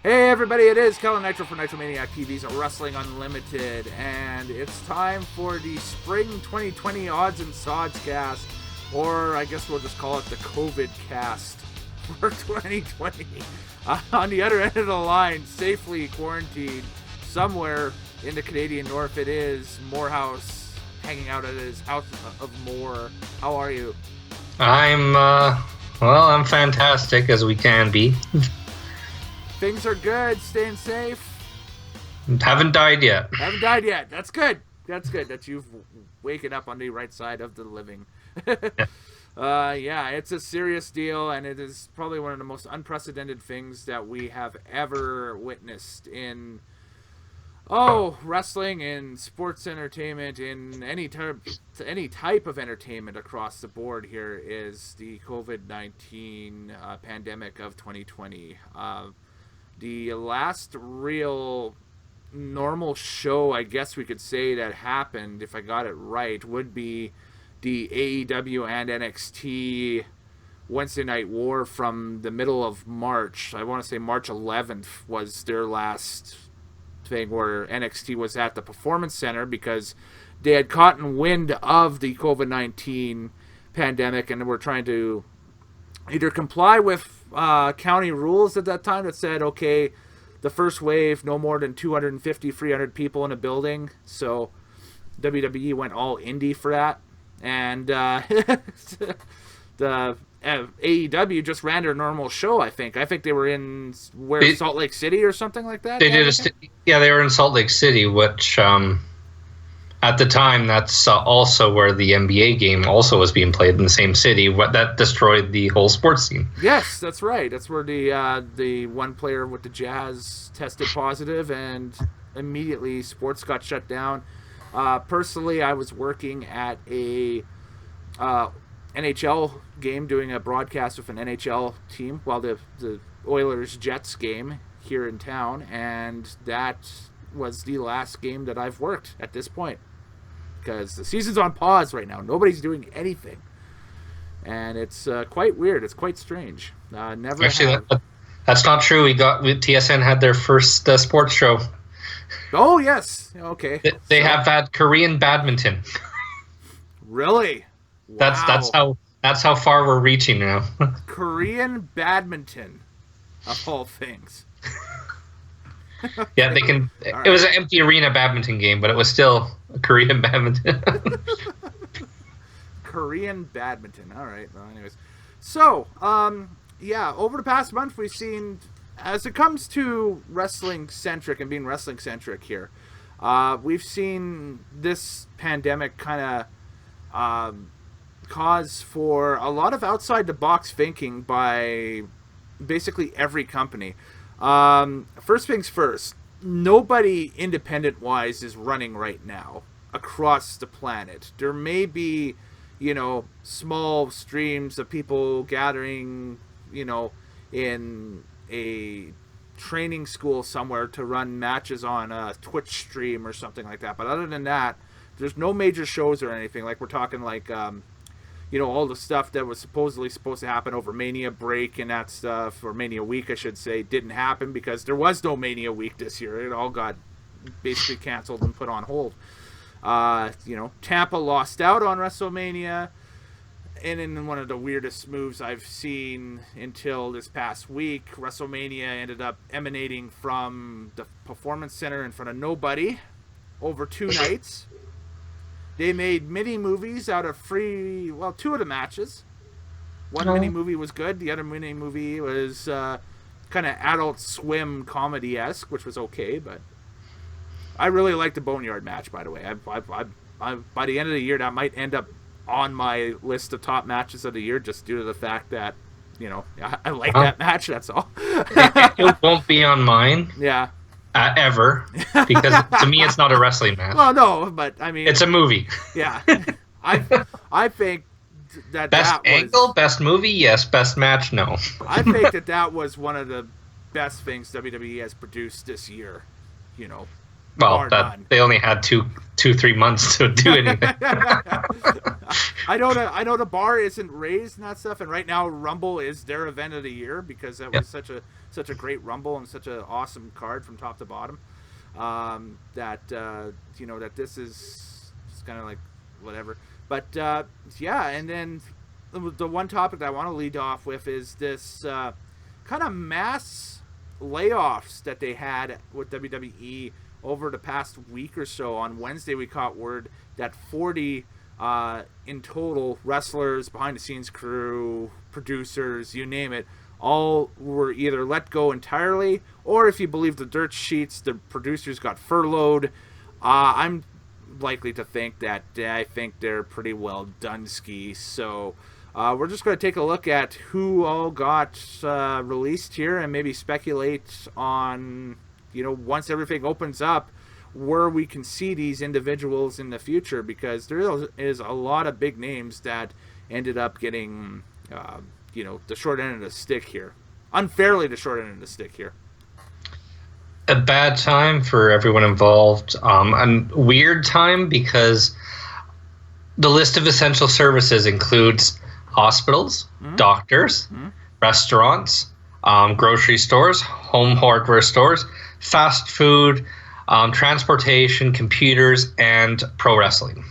Hey everybody, it is Kellen Nitro for Nitromaniac TV's Wrestling Unlimited, and it's time for the Spring 2020 Odds and Sods cast, or I guess we'll just call it the COVID cast for 2020. On the other end of the line, safely quarantined somewhere in the Canadian North, it is Moorhouse, hanging out at his house of Moor. How are you? I'm fantastic as we can be. Things are good, staying safe. Haven't died yet. Haven't died yet. That's good. That's good that you've waken up on the right side of the living. Yeah, it's a serious deal, and it is probably one of the most unprecedented things that we have ever witnessed in wrestling, in sports entertainment, in any type of entertainment across the board. Here is the COVID-19 pandemic of 2020. The last real normal show, I guess we could say, that happened, if I got it right, would be the AEW and NXT Wednesday Night War from the middle of March. I want to say March 11th was their last thing, where NXT was at the Performance Center because they had caught wind of the COVID-19 pandemic and were trying to either comply with county rules at that time that said, okay, the first wave, no more than 250, 300 people in a building. So WWE went all indie for that. And the AEW just ran their normal show, I think. I think they were in Salt Lake City or something like that. They were in Salt Lake City, which at the time, that's also where the NBA game also was being played in the same city. That destroyed the whole sports scene. Yes, that's right. That's where the one player with the Jazz tested positive, and immediately sports got shut down. Personally, I was working at a NHL game, doing a broadcast with an NHL team, while the Oilers-Jets game here in town, and that was the last game that I've worked at this point, because the season's on pause right now. Nobody's doing anything, and it's quite weird. It's quite strange. That's not true. TSN had their first sports show. Oh yes, okay. They have had Korean badminton. Really? Wow. That's how far we're reaching now. Korean badminton, of all things. Yeah, they can. Right. It was an empty arena badminton game, but it was still a Korean badminton. Korean badminton. All right. Well, anyways, so over the past month, we've seen, as it comes to wrestling centric and being wrestling centric here, we've seen this pandemic kind of cause for a lot of outside the box thinking by basically every company. First things first, nobody independent-wise is running right now across the planet. There may be, small streams of people gathering, in a training school somewhere to run matches on a Twitch stream or something like that. But other than that, there's no major shows or anything. Like, we're talking like, all the stuff that was supposedly supposed to happen over Mania break and that stuff, or Mania week, I should say, didn't happen because there was no Mania week this year. It all got basically canceled and put on hold. Tampa lost out on WrestleMania, and in one of the weirdest moves I've seen until this past week, WrestleMania ended up emanating from the Performance Center in front of nobody over 2 nights. They made mini movies out of two of the matches. One mini movie was good. The other mini movie was kind of Adult Swim comedy-esque, which was okay. But I really liked the Boneyard match, by the way. I by the end of the year, that might end up on my list of top matches of the year, just due to the fact that, I like that match. That's all. It won't be on mine. Yeah. Ever, because to me it's not a wrestling match. Well, no, but I mean, it's a movie. Yeah, I think that best angle, best movie, yes. Best match, no. I think that was one of the best things WWE has produced this year. Well, they only had two 2-3 months to do anything. I know the bar isn't raised and that stuff, and right now Rumble is their event of the year because that was such a great Rumble and such an awesome card from top to bottom. That this is just kind of like whatever. But and then the one topic that I want to lead off with is this kind of mass layoffs that they had with WWE over the past week or so. On Wednesday, we caught word that 40 in total wrestlers, behind the scenes crew, producers, you name it, all were either let go entirely, or if you believe the dirt sheets, the producers got furloughed. I'm likely to think that I think they're pretty well done ski. So we're just going to take a look at who all got released here and maybe speculate on, once everything opens up, where we can see these individuals in the future, because there is a lot of big names that ended up getting, the short end of the stick here. Unfairly the short end of the stick here. A bad time for everyone involved. A weird time because the list of essential services includes hospitals, doctors, restaurants, grocery stores, home hardware stores, fast food, transportation, computers, and pro wrestling.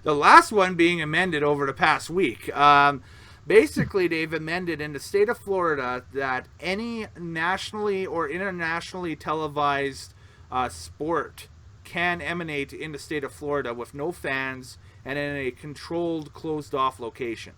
The last one being amended over the past week. Basically, they've amended in the state of Florida that any nationally or internationally televised sport can emanate in the state of Florida with no fans and in a controlled, closed-off location.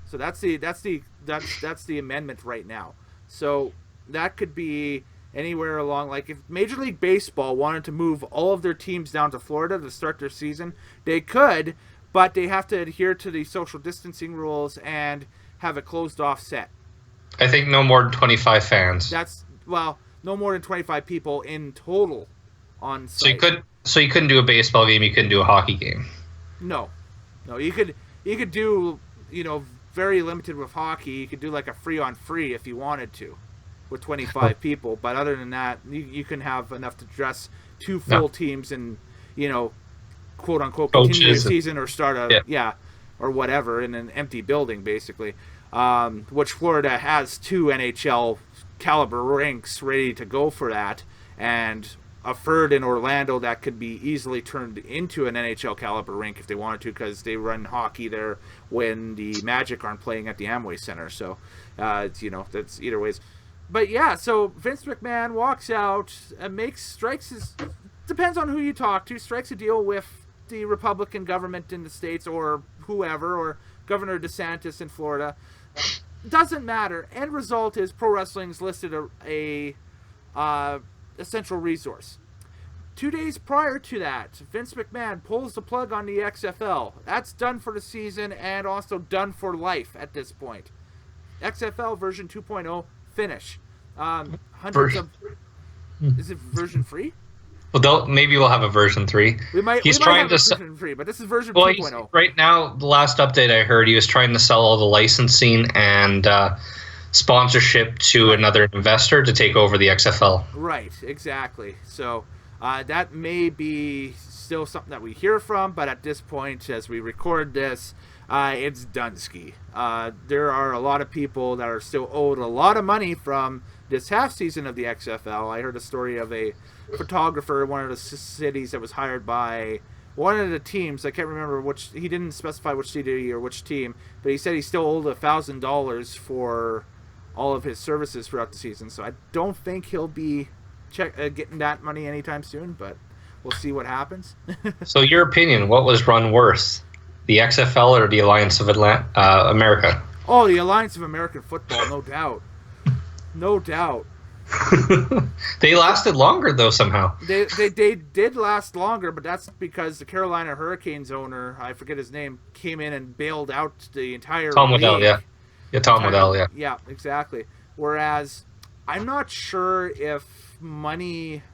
So that's the amendment right now. So that could be anywhere along, like if Major League Baseball wanted to move all of their teams down to Florida to start their season, they could, but they have to adhere to the social distancing rules and have a closed-off set. I think no more than 25 fans. No more than 25 people in total on site. So you couldn't do a baseball game, you couldn't do a hockey game. No, you could do, very limited with hockey. You could do like a free-on-free if you wanted to, with 25 people. But other than that, you can have enough to dress two full teams and, quote unquote continue the season or start or whatever in an empty building, basically. Which Florida has 2 NHL caliber rinks ready to go for that, and a third in Orlando that could be easily turned into an NHL caliber rink if they wanted to, because they run hockey there when the Magic aren't playing at the Amway Center. So, that's either ways. But yeah, so Vince McMahon walks out and depends on who you talk to, strikes a deal with the Republican government in the States or whoever, or Governor DeSantis in Florida. Doesn't matter. End result is pro wrestling's listed a essential resource. 2 days prior to that, Vince McMahon pulls the plug on the XFL. That's done for the season and also done for life at this point. XFL version 2.0 finish. Is it version 3? Well, maybe we'll have a version 3. We might have a version 3, but this is version 2.0. Right now, the last update I heard, he was trying to sell all the licensing and sponsorship to another investor to take over the XFL. Right, exactly. So that may be still something that we hear from, but at this point, as we record this, it's done ski. There are a lot of people that are still owed a lot of money from this half season of the XFL. I heard a story of a photographer in one of the cities that was hired by one of the teams. I can't remember which. He didn't specify which city or which team, but he said he still owed $1,000 for all of his services throughout the season. So I don't think he'll be getting that money anytime soon, but we'll see what happens. So your opinion, what was run worse, the XFL or the Alliance of America? Oh, the Alliance of American Football, no doubt. No doubt. They lasted longer, though, somehow. They did last longer, but that's because the Carolina Hurricanes owner, I forget his name, came in and bailed out the entire Tom league. Waddell, yeah. Yeah, Tom Waddell, yeah. Yeah, exactly. Whereas, I'm not sure if money...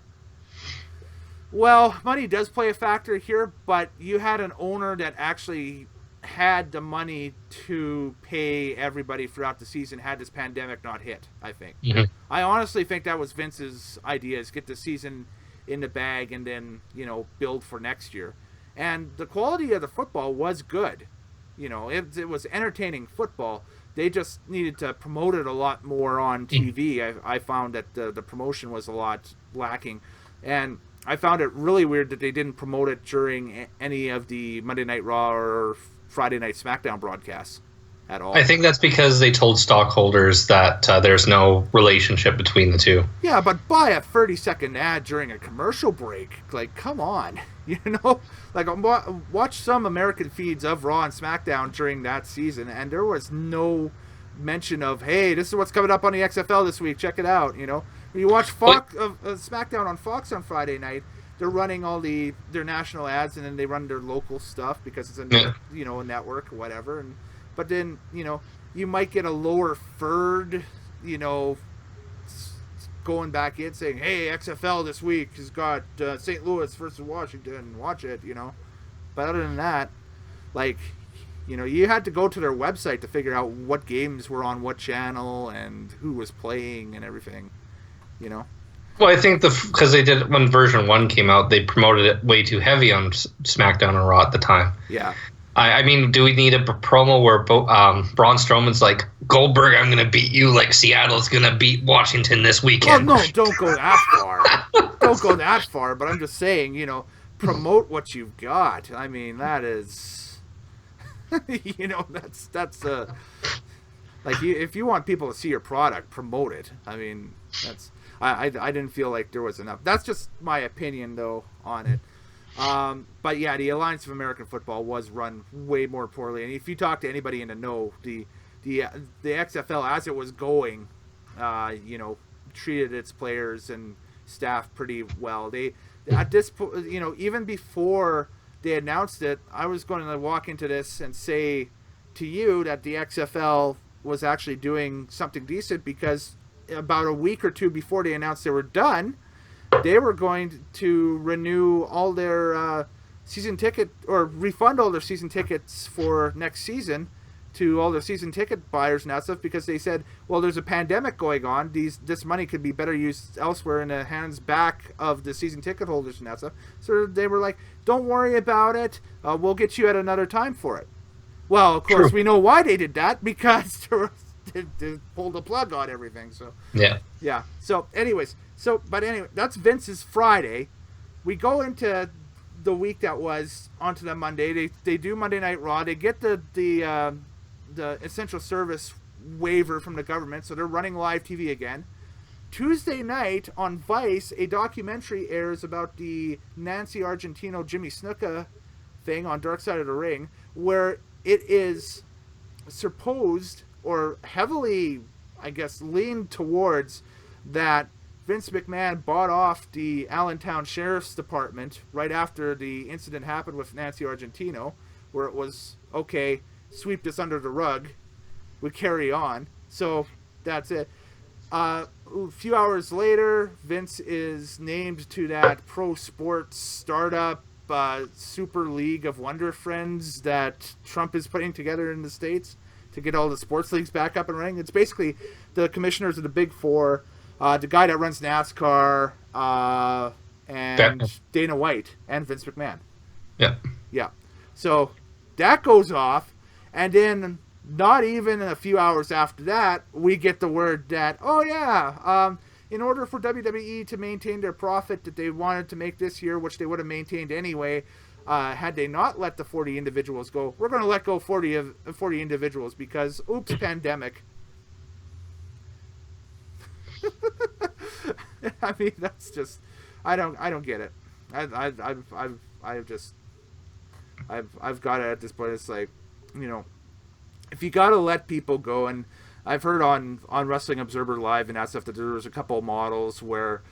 Well, money does play a factor here, but you had an owner that actually had the money to pay everybody throughout the season had this pandemic not hit, I think. Mm-hmm. I honestly think that was Vince's idea, is get the season in the bag and then, build for next year. And the quality of the football was good. It was entertaining football. They just needed to promote it a lot more on TV. I found that the promotion was a lot lacking. And I found it really weird that they didn't promote it during any of the Monday Night Raw or Friday Night SmackDown broadcasts at all. I think that's because they told stockholders that there's no relationship between the two. Yeah, but buy a 30-second ad during a commercial break. Like, come on. Like, watch some American feeds of Raw and SmackDown during that season, and there was no mention of, hey, this is what's coming up on the XFL this week. Check it out, When you watch SmackDown on Fox on Friday night, they're running all their national ads, and then they run their local stuff because it's a network or whatever. But then you might get a lower third, going back in saying, hey, XFL this week has got St. Louis versus Washington. Watch it, But other than that, like, you had to go to their website to figure out what games were on what channel and who was playing and everything, Well, I think because they did, when version 1 came out, they promoted it way too heavy on SmackDown and Raw at the time. Yeah. I mean, do we need a promo where Braun Strowman's like, Goldberg, I'm going to beat you like Seattle's going to beat Washington this weekend? Well, no, don't go that far. Don't go that far, but I'm just saying, promote what you've got. I mean, that is, that's like, if you want people to see your product, promote it. I mean, I didn't feel like there was enough. That's just my opinion, though, on it. But yeah, the Alliance of American Football was run way more poorly. And if you talk to anybody in the know, the XFL as it was going, treated its players and staff pretty well. They at this point, even before they announced it, I was going to walk into this and say to you that the XFL was actually doing something decent, because about a week or two before they announced they were done, they were going to renew all their season ticket, or refund all their season tickets for next season to all their season ticket buyers and that stuff, because they said, well, there's a pandemic going on. This money could be better used elsewhere in the hands back of the season ticket holders and that stuff. So they were like, don't worry about it. We'll get you at another time for it. Well, of course, we know why they did that, because they pulled the plug on everything. So yeah. So anyways, but anyway, that's Vince's Friday. We go into the week that was onto the Monday. They do Monday Night Raw. They get the essential service waiver from the government, so they're running live TV again. Tuesday night on Vice, a documentary airs about the Nancy Argentino Jimmy Snuka thing on Dark Side of the Ring, where it is supposed, or heavily, I guess, leaned towards, that Vince McMahon bought off the Allentown Sheriff's Department right after the incident happened with Nancy Argentino, where it was, okay, sweep this under the rug, we carry on. So that's it. A few hours later, Vince is named to that pro sports startup Super League of Wonder Friends that Trump is putting together in the States to get all the sports leagues back up and running. It's basically the commissioners of the Big Four, the guy that runs NASCAR, and Dana White, and Vince McMahon. Yeah. So that goes off, and then not even a few hours after that, we get the word that, in order for WWE to maintain their profit that they wanted to make this year, which they would have maintained anyway, had they not let the 40 individuals go, we're going to let go 40 individuals because, oops, pandemic. I mean, that's just, I don't get it. I've got it at this point. It's like, if you got to let people go, and I've heard on Wrestling Observer Live and that stuff that there was a couple models where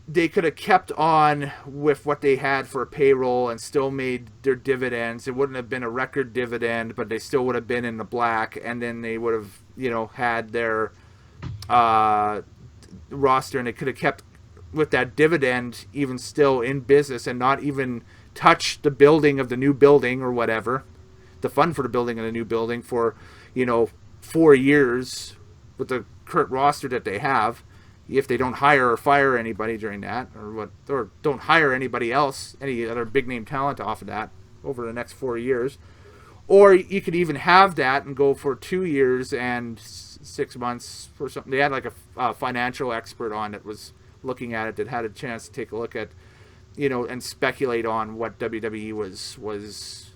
they could have kept on with what they had for a payroll and still made their dividends. It wouldn't have been a record dividend, but they still would have been in the black, and then they would have, had their roster, and they could have kept with that dividend even still in business and not even touch the building of the new building or whatever, the fund for the building of the new building for 4 years with the current roster that they have, if they don't hire or fire anybody during that, or don't hire anybody else, any other big name talent off of that over the next 4 years. Or you could even have that and go for 2 years and 6 months or something. They had like a financial expert on that was looking at it, that had a chance to take a look at, and speculate on what WWE was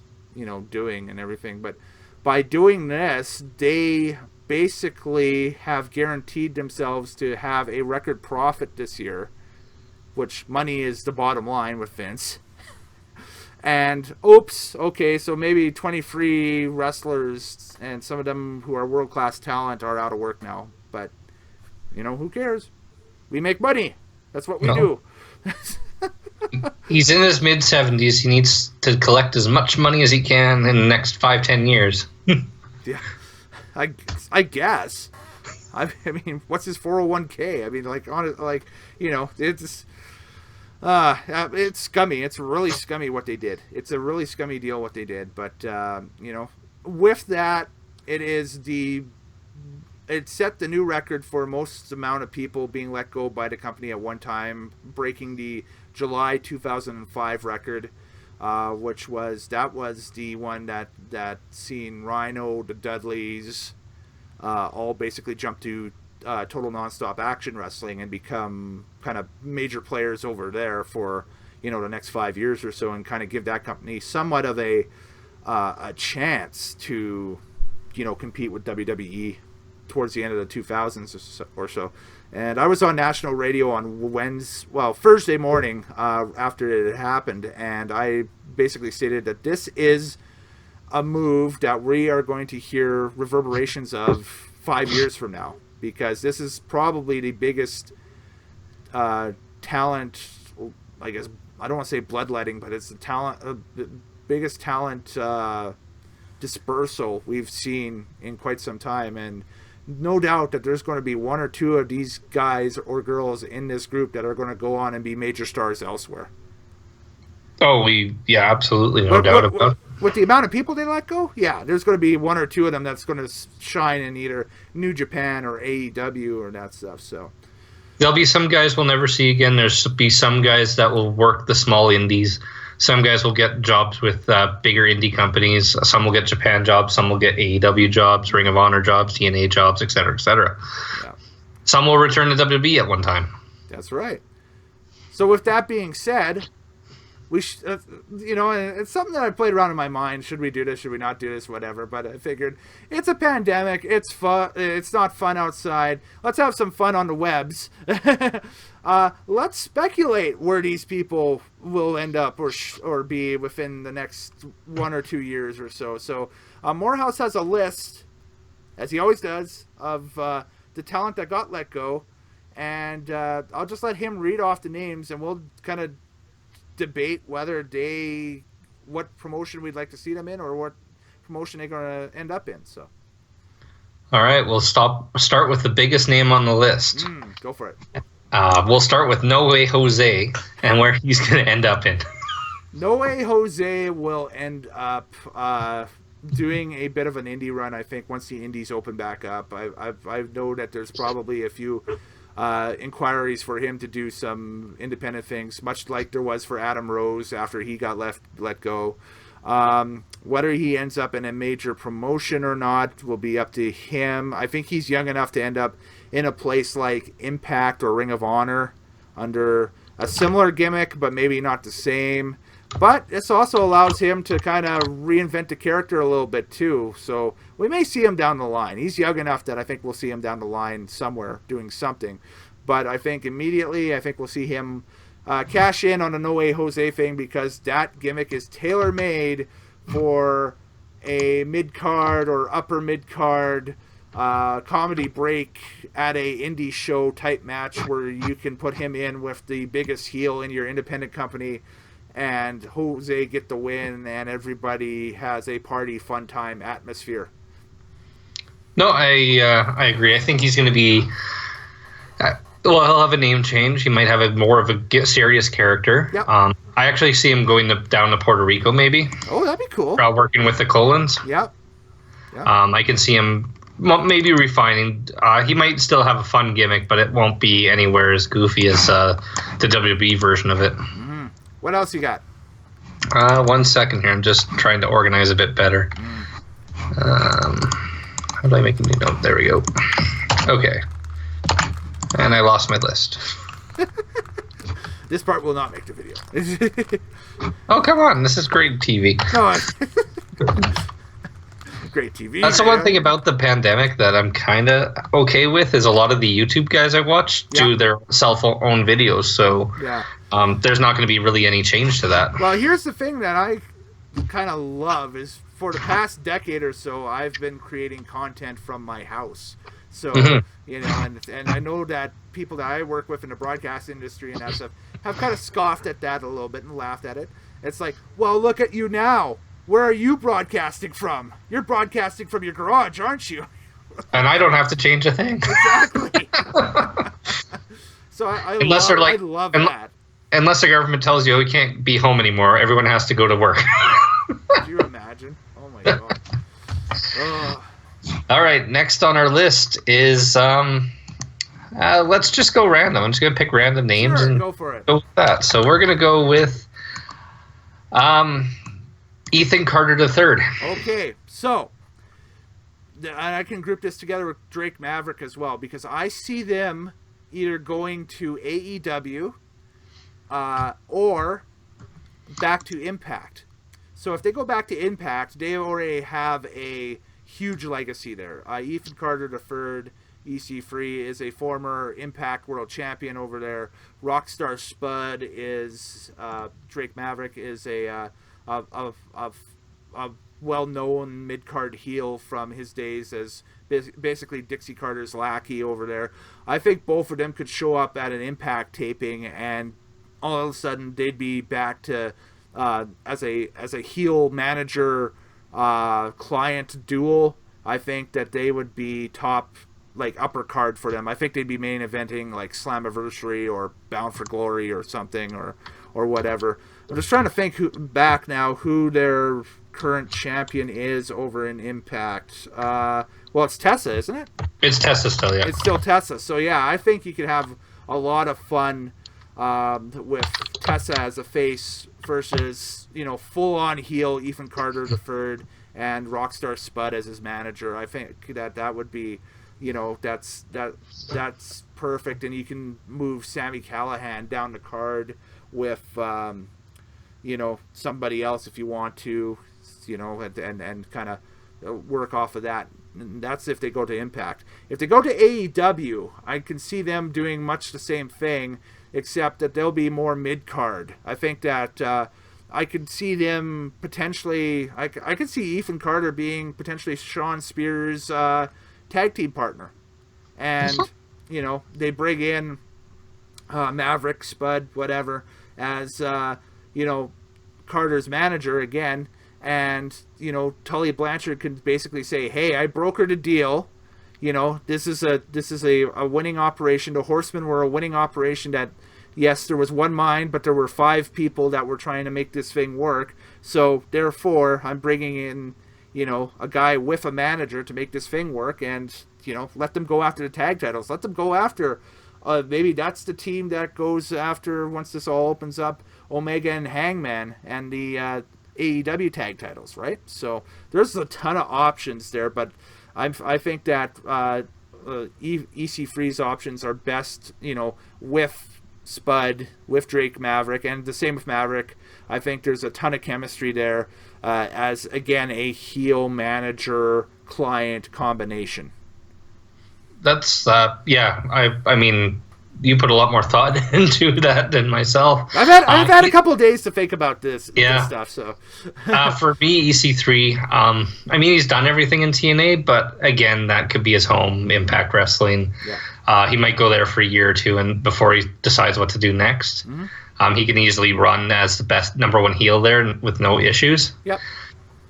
doing and everything. But by doing this, they basically have guaranteed themselves to have a record profit this year, which money is the bottom line with Vince. And so maybe 23 wrestlers, and some of them who are world-class talent, are out of work now. But, who cares? We make money. That's what we do. He's in his mid-70s. He needs to collect as much money as he can in the next 5-10 years. Yeah, I guess. I mean, what's his 401k? I mean, it's scummy. It's really scummy what they did. It's a really scummy deal what they did. But with that, it set the new record for most amount of people being let go by the company at one time, breaking the July 2005 record, which was the one that seen Rhino, the Dudleys, all basically jump to Total Nonstop Action Wrestling and become kind of major players over there for the next 5 years or so, and kind of give that company somewhat of a chance to compete with WWE towards the end of the 2000s or so. And I was on national radio on Thursday morning after it had happened, and I basically stated that this is a move that we are going to hear reverberations of 5 years from now, because this is probably the biggest talent, I guess, I don't want to say bloodletting, but it's the biggest talent dispersal we've seen in quite some time. And no doubt that there's going to be one or two of these guys or girls in this group that are going to go on and be major stars elsewhere. Oh, absolutely, no doubt about it. With the amount of people they let go, there's going to be one or two of them that's going to shine in either New Japan or AEW or that stuff. So there'll be some guys we'll never see again. There's be some guys that will work the small indies. Some guys will get jobs with bigger indie companies. Some will get Japan jobs. Some will get AEW jobs, Ring of Honor jobs, TNA jobs, etc., etc. Yeah. Some will return to WWE at one time. That's right. So with that being said, we it's something that I played around in my mind. Should we do this? Should we not do this? Whatever. But I figured it's a pandemic. It's fun. It's not fun outside. Let's have some fun on the webs. Let's speculate where these people will end up or be within the next 1 or 2 years or so. So Moorhouse has a list, as he always does, of the talent that got let go. And I'll just let him read off the names, and we'll kind of debate what promotion we'd like to see them in, or what promotion they're going to end up in. So, all right, we'll start with the biggest name on the list. Go for it. We'll start with No Way Jose and where he's going to end up in. No Way Jose will end up doing a bit of an indie run, I think, once the indies open back up. I know that there's probably a few inquiries for him to do some independent things, much like there was for Adam Rose after he got let go. Whether he ends up in a major promotion or not will be up to him. I think he's young enough to end up in a place like Impact or Ring of Honor under a similar gimmick, but maybe not the same. But this also allows him to kind of reinvent the character a little bit too. So we may see him down the line. He's young enough that I think we'll see him down the line somewhere doing something. But I think immediately, we'll see him cash in on the No Way Jose thing, because that gimmick is tailor-made for a mid-card or upper mid-card comedy break at a indie show type match where you can put him in with the biggest heel in your independent company and Jose get the win, and everybody has a party, fun time atmosphere. No, I agree. I think he's going to be... he'll have a name change. He might have more of a serious character. Yep. I actually see him going down to Puerto Rico, maybe. Oh, that'd be cool. Working with the Colons. Yep. I can see him maybe refining. He might still have a fun gimmick, but it won't be anywhere as goofy as the WWE version of it. Mm-hmm. What else you got? 1 second here. I'm just trying to organize a bit better. How do I make a new note? There we go. Okay. And I lost my list. This part will not make the video. Oh, come on. This is great TV. Great TV. That's the one thing about the pandemic that I'm kind of okay with is a lot of the YouTube guys I watch do their self-owned videos. So there's not going to be really any change to that. Well, here's the thing that I kind of love is for the past decade or so, I've been creating content from my house. So, you know, and I know that people that I work with in the broadcast industry and that stuff have kind of scoffed at that a little bit and laughed at it. It's like, well, look at you now. Where are you broadcasting from? You're broadcasting from your garage, aren't you? And I don't have to change a thing. Exactly. So I love that. Unless the government tells you we can't be home anymore, everyone has to go to work. Could you imagine? Oh my god. Oh. All right, next on our list is let's just go random. I'm just gonna pick random names and go for it. Go with that. So we're gonna go with Ethan Carter III. Okay, so I can group this together with Drake Maverick as well because I see them either going to AEW or back to Impact. So if they go back to Impact, they already have a huge legacy there. Ethan Carter III, EC3, is a former Impact World Champion over there. Rockstar Spud is Drake Maverick is a well-known mid-card heel from his days as basically Dixie Carter's lackey over there. I think both of them could show up at an Impact taping, and all of a sudden they'd be back to as a heel manager client duel. I think that they would be top, like, upper card for them. I think they'd be main eventing like Slammiversary or Bound for Glory or something or whatever. I'm just trying to think who their current champion is over in Impact. Well, it's Tessa, isn't it? It's Tessa still, yeah. It's still Tessa. So yeah, I think you could have a lot of fun with Tessa as a face versus, you know, full-on heel Ethan Carter III and Rockstar Spud as his manager. I think that would be, you know, that's perfect. And you can move Sami Callihan down the card with, you know, somebody else if you want to, you know, and kind of work off of that. That's if they go to Impact. If they go to AEW, I can see them doing much the same thing, except that they'll be more mid-card. I think that I could see them potentially... I could see Ethan Carter being potentially Sean Spears' tag team partner. And, you know, they bring in Maverick, Spud, whatever, as, you know, Carter's manager again. And, you know, Tully Blanchard can basically say, hey, I brokered a deal. You know, this is a winning operation. The Horsemen were a winning operation that, yes, there was one mind, but there were 5 people that were trying to make this thing work. So, therefore, I'm bringing in, you know, a guy with a manager to make this thing work and, you know, let them go after the tag titles. Let them go after, maybe that's the team that goes after, once this all opens up, Omega and Hangman and the AEW tag titles, right? So, there's a ton of options there, but I think that EC3's options are best, you know, with Spud, with Drake Maverick, and the same with Maverick. I think there's a ton of chemistry there as, again, a heel manager client combination. That's yeah. I mean, you put a lot more thought into that than myself. I've had a couple of days to think about this stuff. So for me, EC3, I mean, he's done everything in TNA, but again, that could be his home, Impact Wrestling. Yeah. He might go there for a year or two, and before he decides what to do next, he can easily run as the best number 1 heel there with no issues. Yep.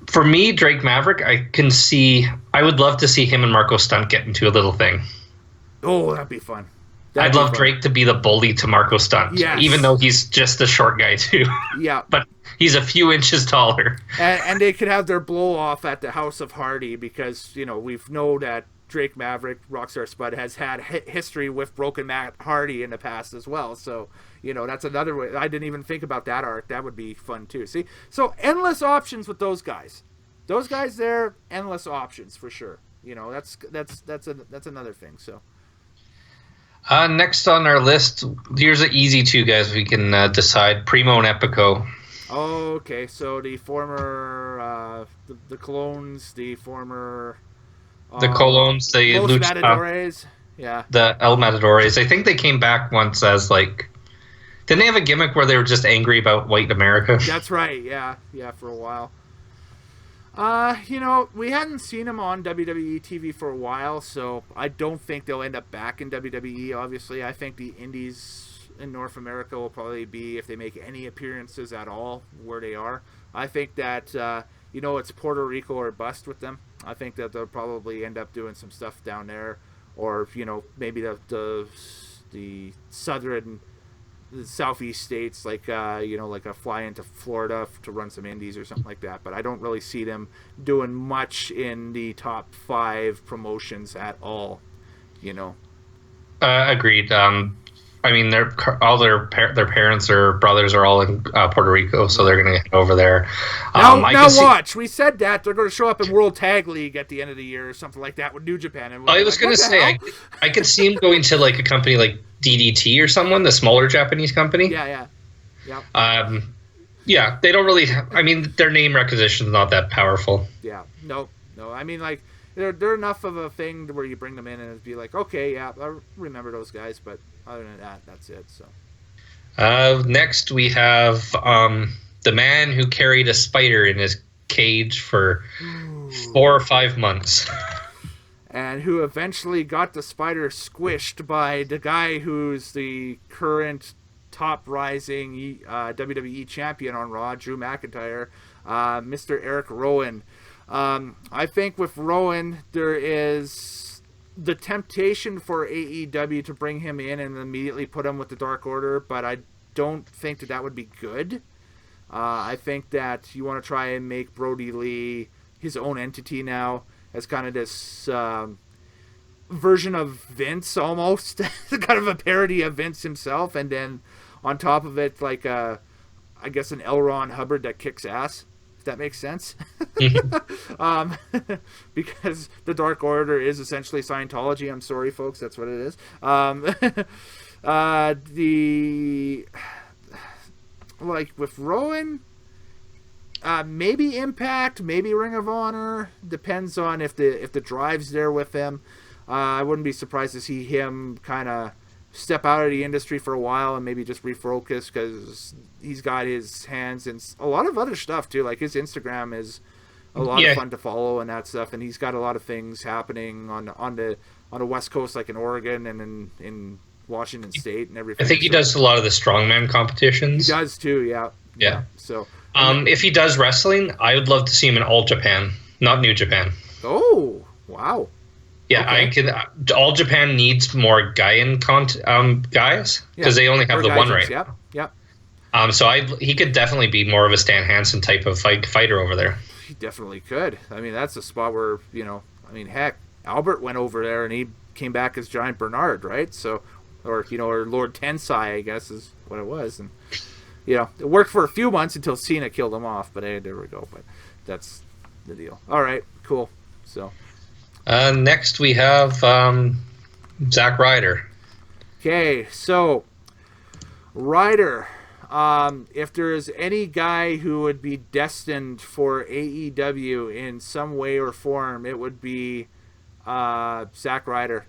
For me, Drake Maverick, I would love to see him and Marco Stunt get into a little thing. Oh, that'd be fun. I'd love Drake to be the bully to Marco Stunt, even though he's just a short guy too. Yeah, but he's a few inches taller. And they could have their blow off at the House of Hardy because, you know, we know that Drake Maverick, Rockstar Spud, has had history with Broken Matt Hardy in the past as well. So, that's another way. I didn't even think about that arc. That would be fun too. See? So endless options with those guys. Those guys there, endless options for sure. That's another thing. So next on our list, here's an easy two guys we can decide: Primo and Epico. Oh, okay. So the former the Colones, the former the Colones, the Los Matadores, yeah, the El Matadores. I think they came back once as like. Didn't they have a gimmick where they were just angry about white America? That's right. Yeah, for a while. We hadn't seen him on WWE TV for a while, so I don't think they'll end up back in WWE, obviously. I think the indies in North America will probably be, if they make any appearances at all, where they are. I think that, it's Puerto Rico or bust with them. I think that they'll probably end up doing some stuff down there, or, maybe the southern... the southeast states, like like a fly into Florida to run some indies or something like that. But I don't really see them doing much in the top 5 promotions at all. Agreed. I mean, all their parents or brothers are all in Puerto Rico, so they're going to get over there. Now watch. We said that they're going to show up in World Tag League at the end of the year or something like that with New Japan. And I was going to say, I could see him going to like a company like DDT or someone, the smaller Japanese company. Yeah. Yeah, they don't really. I mean, their name recognition is not that powerful. Yeah. No. I mean, like they're enough of a thing to where you bring them in and it'd be like, okay, yeah, I remember those guys, but other than that, that's it. So. Next, we have the man who carried a spider in his cage for 4 or 5 months. And who eventually got the spider squished by the guy who's the current top rising WWE champion on Raw, Drew McIntyre, Mr. Eric Rowan. I think with Rowan, there is the temptation for AEW to bring him in and immediately put him with the Dark Order, but I don't think that would be good. I think that you want to try and make Brody Lee his own entity now, as kind of this version of Vince almost, kind of a parody of Vince himself, and then on top of it, like I guess an L. Ron Hubbard that kicks ass. If that makes sense. Because the Dark Order is essentially Scientology. I'm sorry, folks. That's what it is. With Rowan, maybe Impact, maybe Ring of Honor. Depends on if the drive's there with him. I wouldn't be surprised to see him kind of step out of the industry for a while and maybe just refocus, because he's got his hands in a lot of other stuff too. Like his Instagram is a lot of fun to follow and that stuff, and he's got a lot of things happening on the West Coast, like in Oregon and in Washington State and everything. I think he does a lot of the strongman competitions. He does too, yeah. So if he does wrestling, I would love to see him in All Japan, not New Japan. Oh, wow. Yeah, okay. All Japan needs more Gaian guys, because they only have the one right. Yep. So he could definitely be more of a Stan Hansen type of fighter over there. He definitely could. I mean, that's a spot where heck, Albert went over there and he came back as Giant Bernard, right? So, or Lord Tensai, I guess is what it was, and it worked for a few months until Cena killed him off. But hey, there we go. But that's the deal. All right, cool. So. Next, we have Zack Ryder. Okay, so Ryder, if there is any guy who would be destined for AEW in some way or form, it would be Zack Ryder,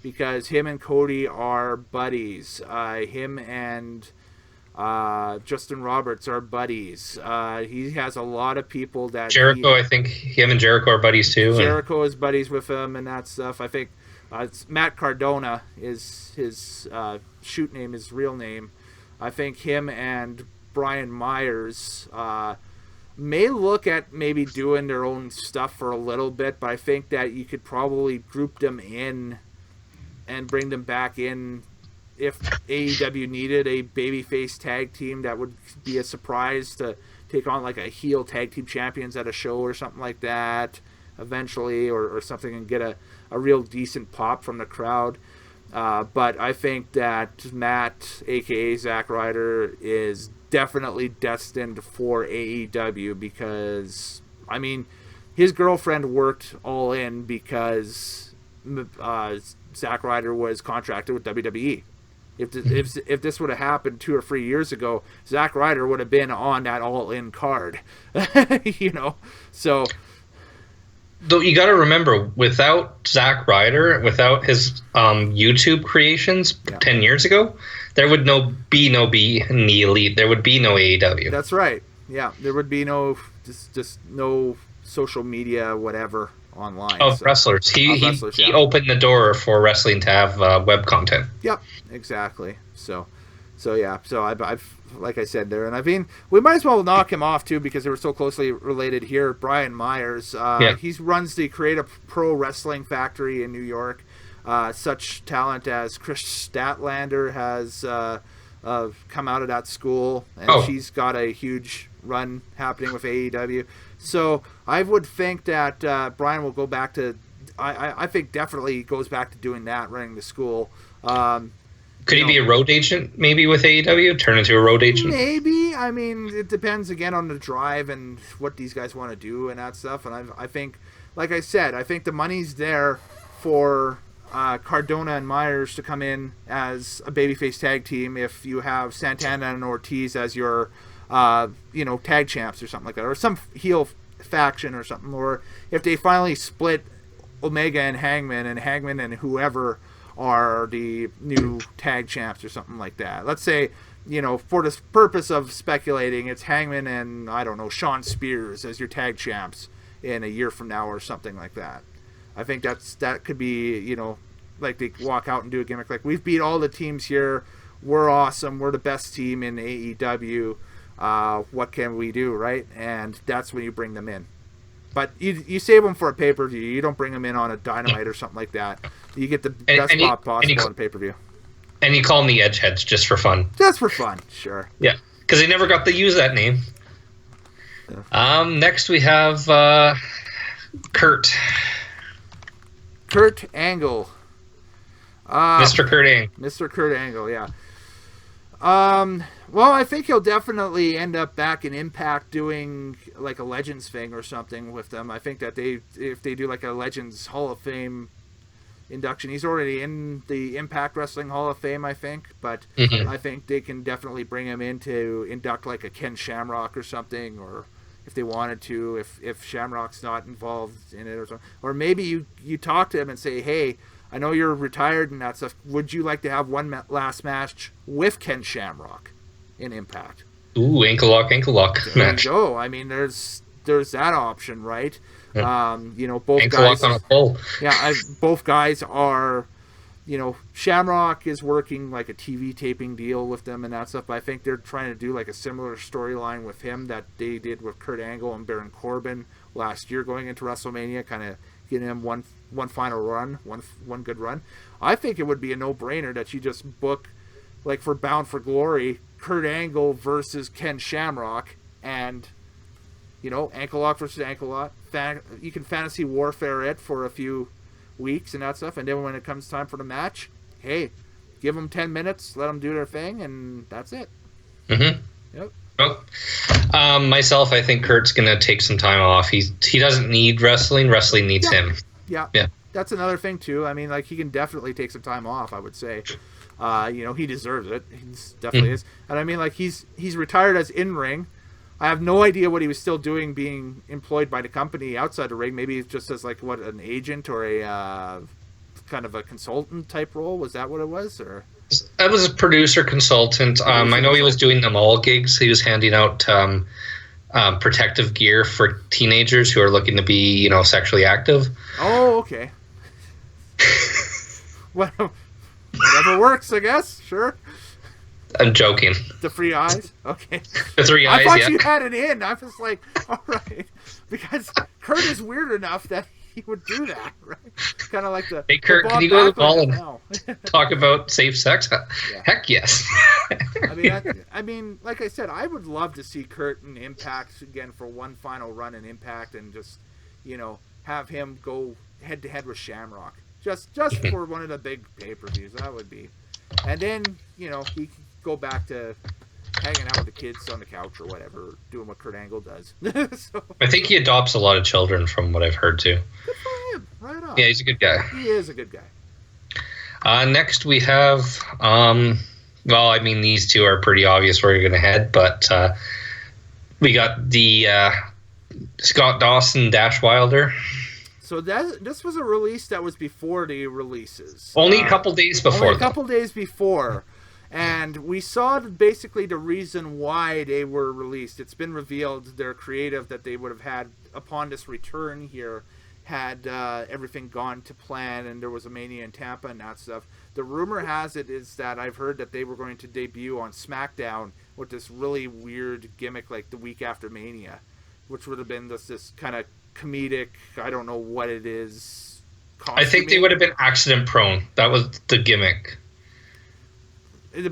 because him and Cody are buddies. Him and Justin Roberts are buddies. He has a lot of people that Jericho. I think him and Jericho are buddies too. Jericho is buddies with him and that stuff. I think it's Matt Cardona is his shoot name, his real name. I think him and Brian Myers may look at maybe doing their own stuff for a little bit, but I think that you could probably group them in and bring them back in if AEW needed a babyface tag team. That would be a surprise to take on like a heel tag team champions at a show or something like that eventually, or something, and get a real decent pop from the crowd. But I think that Matt, aka Zack Ryder, is definitely destined for AEW because, I mean, his girlfriend worked All In because Zack Ryder was contracted with WWE. If this would have happened 2 or 3 years ago, Zack Ryder would have been on that All In card. So. Though you got to remember, without Zack Ryder, without his YouTube creations 10 years ago, there would be no in the Elite. There would be no AEW. That's right. Yeah, there would be no just no social media, whatever, online. Wrestlers. He opened the door for wrestling to have web content. Yep, exactly. So I've like I said there, and I mean, we might as well knock him off too because they were so closely related here. Brian Myers, he runs the Creative Pro Wrestling Factory in New York. Such talent as Chris Statlander has come out of that school, and she's got a huge run happening with AEW. So I would think that Brian will go back to. I think definitely goes back to doing that, running the school. Could he be a road agent maybe with AEW? Turn into a road agent? Maybe. I mean, it depends again on the drive and what these guys want to do and that stuff. And I think, like I said, I think the money's there for Cardona and Myers to come in as a babyface tag team if you have Santana and Ortiz as your, tag champs or something like that. Or some heel faction or something. Or if they finally split Omega and Hangman and whoever are the new tag champs or something like that. Let's say, for the purpose of speculating, it's Hangman and, I don't know, Shawn Spears as your tag champs in a year from now or something like that. I think that could be, like they walk out and do a gimmick like, we've beat all the teams here, we're awesome, we're the best team in AEW, what can we do, right? And that's when you bring them in. But you save them for a pay-per-view. You don't bring them in on a Dynamite or something like that. You get the best pop possible on a pay-per-view. And you call them the Edgeheads just for fun. Just for fun, sure. Yeah, because they never got to use that name. Yeah. Next we have Kurt. Kurt Angle. Mr. Kurt Angle. Mr. Kurt Angle, yeah. Well, I think he'll definitely end up back in Impact doing like a Legends thing or something with them. I think that if they do like a Legends Hall of Fame induction, he's already in the Impact Wrestling Hall of Fame, I think. But I think they can definitely bring him in to induct like a Ken Shamrock or something, or if they wanted to, if Shamrock's not involved in it or something. Or maybe you talk to him and say, hey, I know you're retired and that stuff. Would you like to have one last match with Ken Shamrock in Impact? Ooh, ankle lock there match. You go. I mean, there's that option, right? Yeah. Both ankle guys. Lock on a pole. Yeah, both guys are. Shamrock is working like a TV taping deal with them and that stuff. But I think they're trying to do like a similar storyline with him that they did with Kurt Angle and Baron Corbin last year going into WrestleMania, kind of getting him one final run, one good run. I think it would be a no-brainer that you just book, like for Bound for Glory, Kurt Angle versus Ken Shamrock, and ankle lock versus ankle lock. You can fantasy warfare it for a few weeks and that stuff, and then when it comes time for the match, hey, give them 10 minutes, let them do their thing, and that's it. Mm-hmm. Yep. Well, myself, I think Kurt's gonna take some time off. He doesn't need wrestling. Wrestling needs him. Yeah. That's another thing too. I mean, like, he can definitely take some time off, I would say. He deserves it. He definitely is. And I mean, like, he's retired as in-ring. I have no idea what he was still doing being employed by the company outside the ring. Maybe just as like an agent or a kind of a consultant type role. Was that what it was? Or I was a producer consultant. I know he was doing them all gigs. He was handing out protective gear for teenagers who are looking to be, sexually active. Oh, okay. Well, whatever works, I guess. Sure. I'm joking. The free eyes? Okay. The 3 eyes, I thought you had it in. I was like, all right. Because Kurt is weird enough that he would do that, right? Kind of like the... Hey, Kurt, can you go to the ball and talk about safe sex? Yeah. Heck yes. I mean, like I said, I would love to see Kurt in Impact again for one final run in Impact and just, have him go head-to-head with Shamrock. just for one of the big pay-per-views. That would be, and then he could go back to hanging out with the kids on the couch or whatever, doing what Kurt Angle does. So, I think he adopts a lot of children, from what I've heard too. Good for him. Right on. Yeah, he's a good guy. He is a good guy. Next we have, these two are pretty obvious where you're going to head, but we got the Scott Dawson Dash Wilder. So this was a release that was before the releases. Only a couple days before. Only a couple days before. And we saw basically the reason why they were released. It's been revealed their creative that they would have had upon this return here had everything gone to plan and there was a Mania in Tampa and that stuff. The rumor has it is that I've heard that they were going to debut on SmackDown with this really weird gimmick like the week after Mania, which would have been this kind of comedic, I don't know what it is. I think they would have been accident prone. That was the gimmick.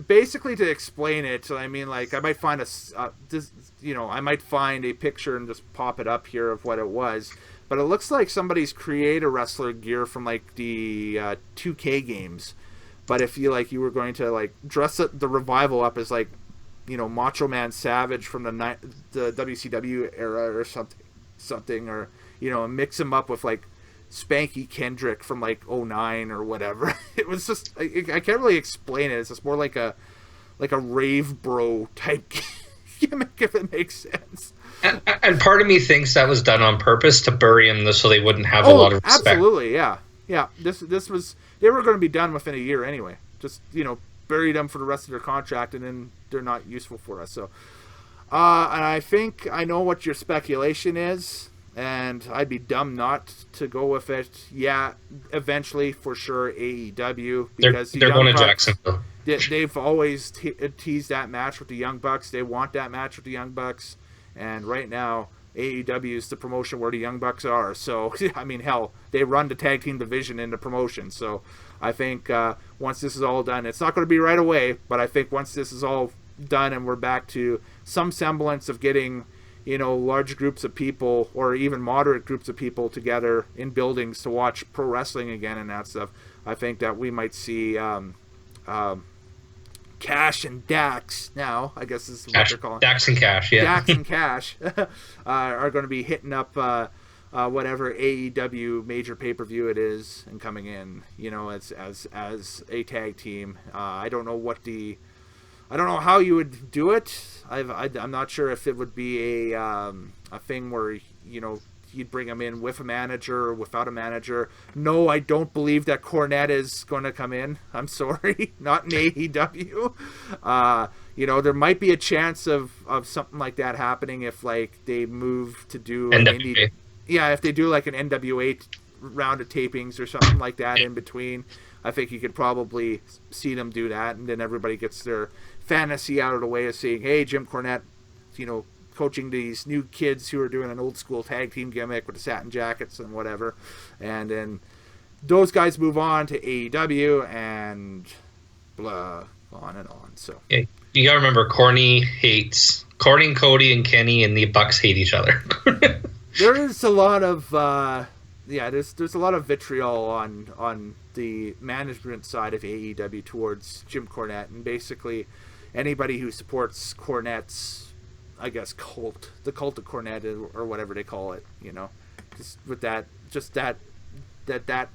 Basically, to explain it, I mean, like I might find I might find a picture and just pop it up here of what it was. But it looks like somebody's create a wrestler gear from like the 2K games. But if you were going to like dress the Revival up as like, Macho Man Savage from the WCW era or something, or mix him up with like Spanky Kendrick from like 09 or whatever. It was just I can't really explain it. It's just more like a rave bro type gimmick, if it makes sense. And part of me thinks that was done on purpose to bury him so they wouldn't have a lot of respect. Absolutely, yeah. This was, they were going to be done within a year anyway. Just bury them for the rest of their contract, and then they're not useful for us. So, and I think I know what your speculation is. And I'd be dumb not to go with it. Yeah, eventually, for sure, AEW. Because they're going to Jacksonville. They've always teased that match with the Young Bucks. They want that match with the Young Bucks. And right now, AEW is the promotion where the Young Bucks are. So, I mean, hell, they run the tag team division in the promotion. So, I think once this is all done, it's not going to be right away. But I think once this is all done and we're back to some semblance of getting large groups of people or even moderate groups of people together in buildings to watch pro wrestling again and that stuff, I think that we might see Cash and Dax now, I guess is what they're calling Dax and Cash, yeah. Dax and Cash are going to be hitting up whatever AEW major pay-per-view it is and coming in, as a tag team. I don't know how you would do it. I'm not sure if it would be a thing where you'd bring them in with a manager or without a manager. No, I don't believe that Cornette is going to come in. I'm sorry, not in AEW. There might be a chance of something like that happening if like they move to do NWA. If they do like an NWA round of tapings or something like that in between. I think you could probably see them do that, and then everybody gets their fantasy out of the way of saying, hey, Jim Cornette, coaching these new kids who are doing an old school tag team gimmick with the satin jackets and whatever. And then those guys move on to AEW and blah, on and on. So yeah, you got to remember, Corny, Cody, and Kenny and the Bucks hate each other. There is a lot of there's a lot of vitriol on the management side of AEW towards Jim Cornette, and basically anybody who supports Cornette's, I guess, the cult of Cornette or whatever they call it, just with that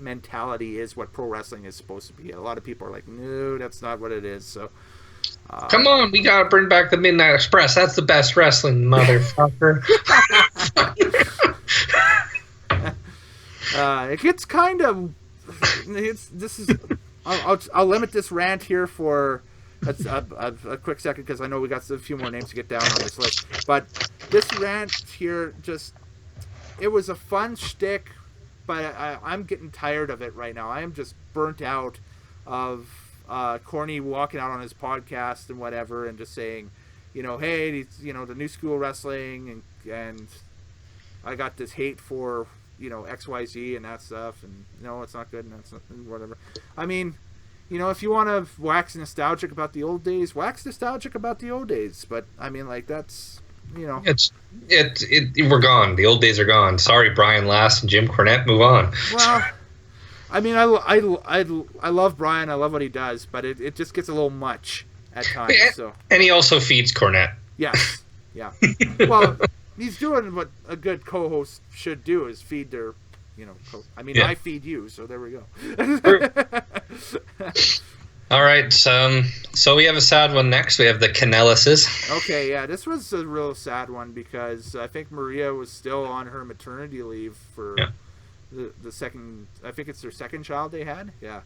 mentality is what pro wrestling is supposed to be. A lot of people are like, no, that's not what it is. So come on, we gotta bring back the Midnight Express. That's the best wrestling, motherfucker. It gets kind of. I'll limit this rant here for a quick second because I know we got a few more names to get down on this list. But this rant here it was a fun shtick, but I'm getting tired of it right now. I am just burnt out of Corny walking out on his podcast and whatever and just saying, hey, the new school wrestling and I got this hate for XYZ and that stuff, and no, it's not good, and that's not, whatever. I mean, if you want to wax nostalgic about the old days, wax nostalgic about the old days. But I mean, like, that's we're gone. The old days are gone. Sorry, Brian Last and Jim Cornette, move on. Well, I mean, I love Brian. I love what he does, but it just gets a little much at times. So. And he also feeds Cornette. Yes. Yeah. Well, he's doing what a good co-host should do, is feed their, I feed you, so there we go. All right, so we have a sad one next. We have the Kanellises. Okay, yeah, this was a real sad one because I think Maria was still on her maternity leave for the second. I think it's their second child they had. Yeah.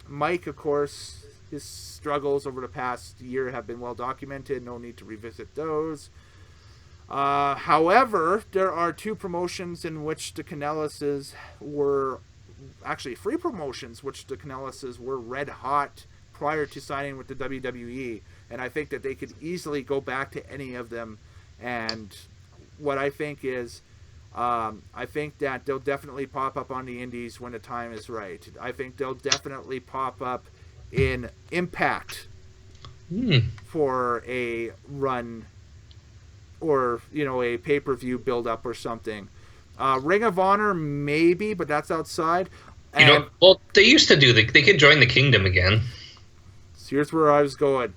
Mike, of course, his struggles over the past year have been well documented. No need to revisit those. However, there are two promotions in which the Kanellises were actually free promotions, which the Kanellises were red hot prior to signing with the WWE, and I think that they could easily go back to any of them. And what I think is, I think that they'll definitely pop up on the indies when the time is right. I think they'll definitely pop up in Impact for a run, or a pay-per-view build-up or something. Ring of Honor, maybe, but that's outside. And well, they used to do they could join the Kingdom again. So here's where I was going.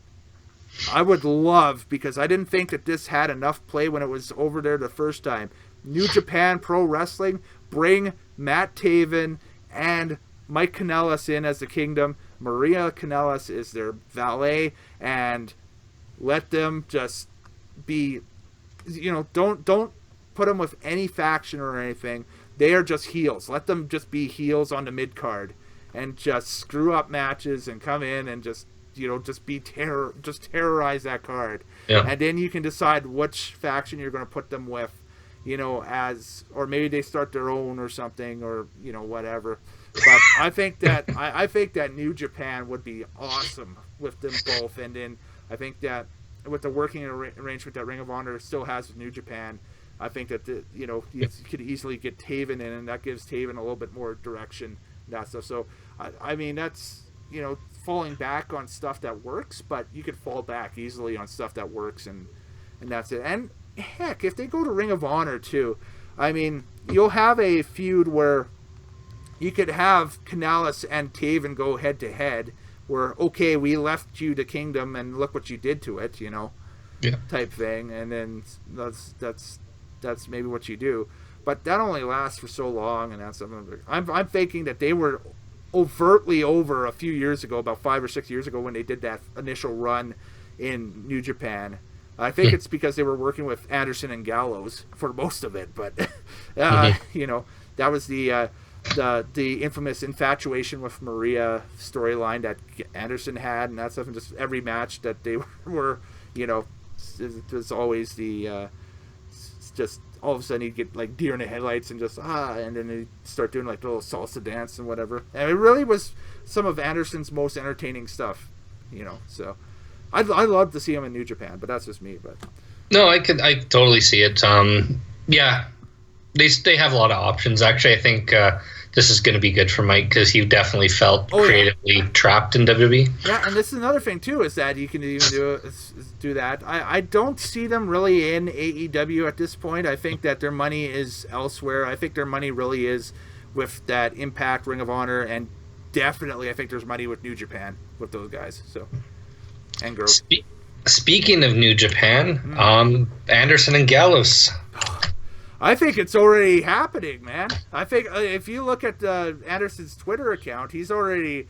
I would love, because I didn't think that this had enough play when it was over there the first time. New Japan Pro Wrestling, bring Matt Taven and Mike Kanellis in as the Kingdom. Maria Kanellis is their valet, and let them just be, don't put them with any faction or anything. They are just heels. Let them just be heels on the mid card and just screw up matches and come in and just terrorize that card. Yeah. And then you can decide which faction you're going to put them with, or maybe they start their own or something, or whatever. But I think that New Japan would be awesome with them both. And then I think that with the working arrangement that Ring of Honor still has with New Japan, I think that you could easily get Taven in, and that gives Taven a little bit more direction, that stuff. So I mean, that's falling back on stuff that works, but you could fall back easily on stuff that works, and that's it. And heck, if they go to Ring of Honor too, I mean, you'll have a feud where you could have Kanellis and Taven go head to head, where, okay, we left you the Kingdom and look what you did to it, type thing, and then that's maybe what you do. But that only lasts for so long, and that's something. I'm thinking that they were overtly over a few years ago, about 5 or 6 years ago, when they did that initial run in New Japan. I think it's because they were working with Anderson and Gallows for most of it, but that was the infamous infatuation with Maria storyline that Anderson had, and that stuff, and just every match that they were, there's always the just all of a sudden he'd get like deer in the headlights and just and then he'd start doing like the little salsa dance and whatever. And it really was some of Anderson's most entertaining stuff, so I'd love to see him in New Japan, but that's just me. But no, I totally see it. Yeah, they have a lot of options. Actually, I think this is going to be good for Mike, because he definitely felt creatively trapped in WWE. Yeah, and this is another thing too, is that you can even do that. I don't see them really in AEW at this point. I think that their money is elsewhere. I think their money really is with that Impact, Ring of Honor, and definitely I think there's money with New Japan with those guys. So, and girls. Speaking of New Japan, Anderson and Gallows. I think it's already happening, man. I think if you look at Anderson's Twitter account, he's already,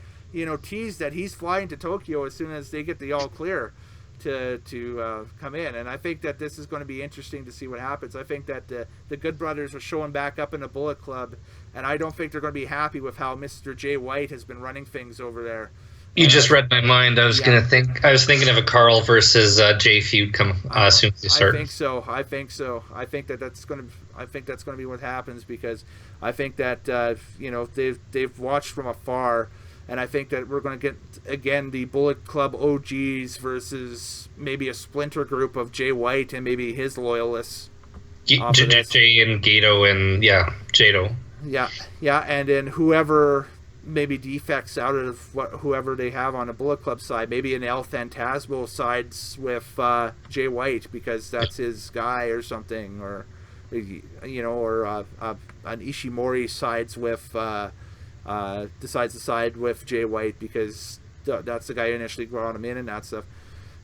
teased that he's flying to Tokyo as soon as they get the all clear to come in. And I think that this is going to be interesting to see what happens. I think that the Good Brothers are showing back up in the Bullet Club, and I don't think they're going to be happy with how Mr. Jay White has been running things over there. You just read my mind. I was thinking of a Carl versus Jay feud as soon as they start. I think so. I think that's going to be what happens, because I think that they've watched from afar, and I think that we're going to get again the Bullet Club OGs versus maybe a splinter group of Jay White and maybe his loyalists. Jay and Gato and Jado. Yeah, and then whoever maybe defects out of whoever they have on the Bullet Club side, maybe an El Phantasmo sides with Jay White because that's his guy or something, or an Ishimori sides with decides to side with Jay White because that's the guy who initially brought him in and that stuff.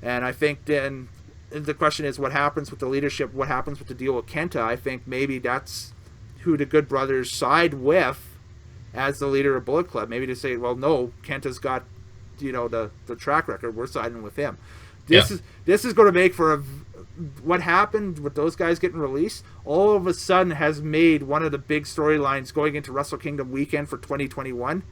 And I think then the question is what happens with the leadership, what happens with the deal with Kenta. I think maybe that's who the Good Brothers side with as the leader of Bullet Club. Maybe to say, well, no, Kenta's got, the track record. We're siding with him. This is going to make for what happened with those guys getting released. All of a sudden has made one of the big storylines going into Wrestle Kingdom weekend for 2021,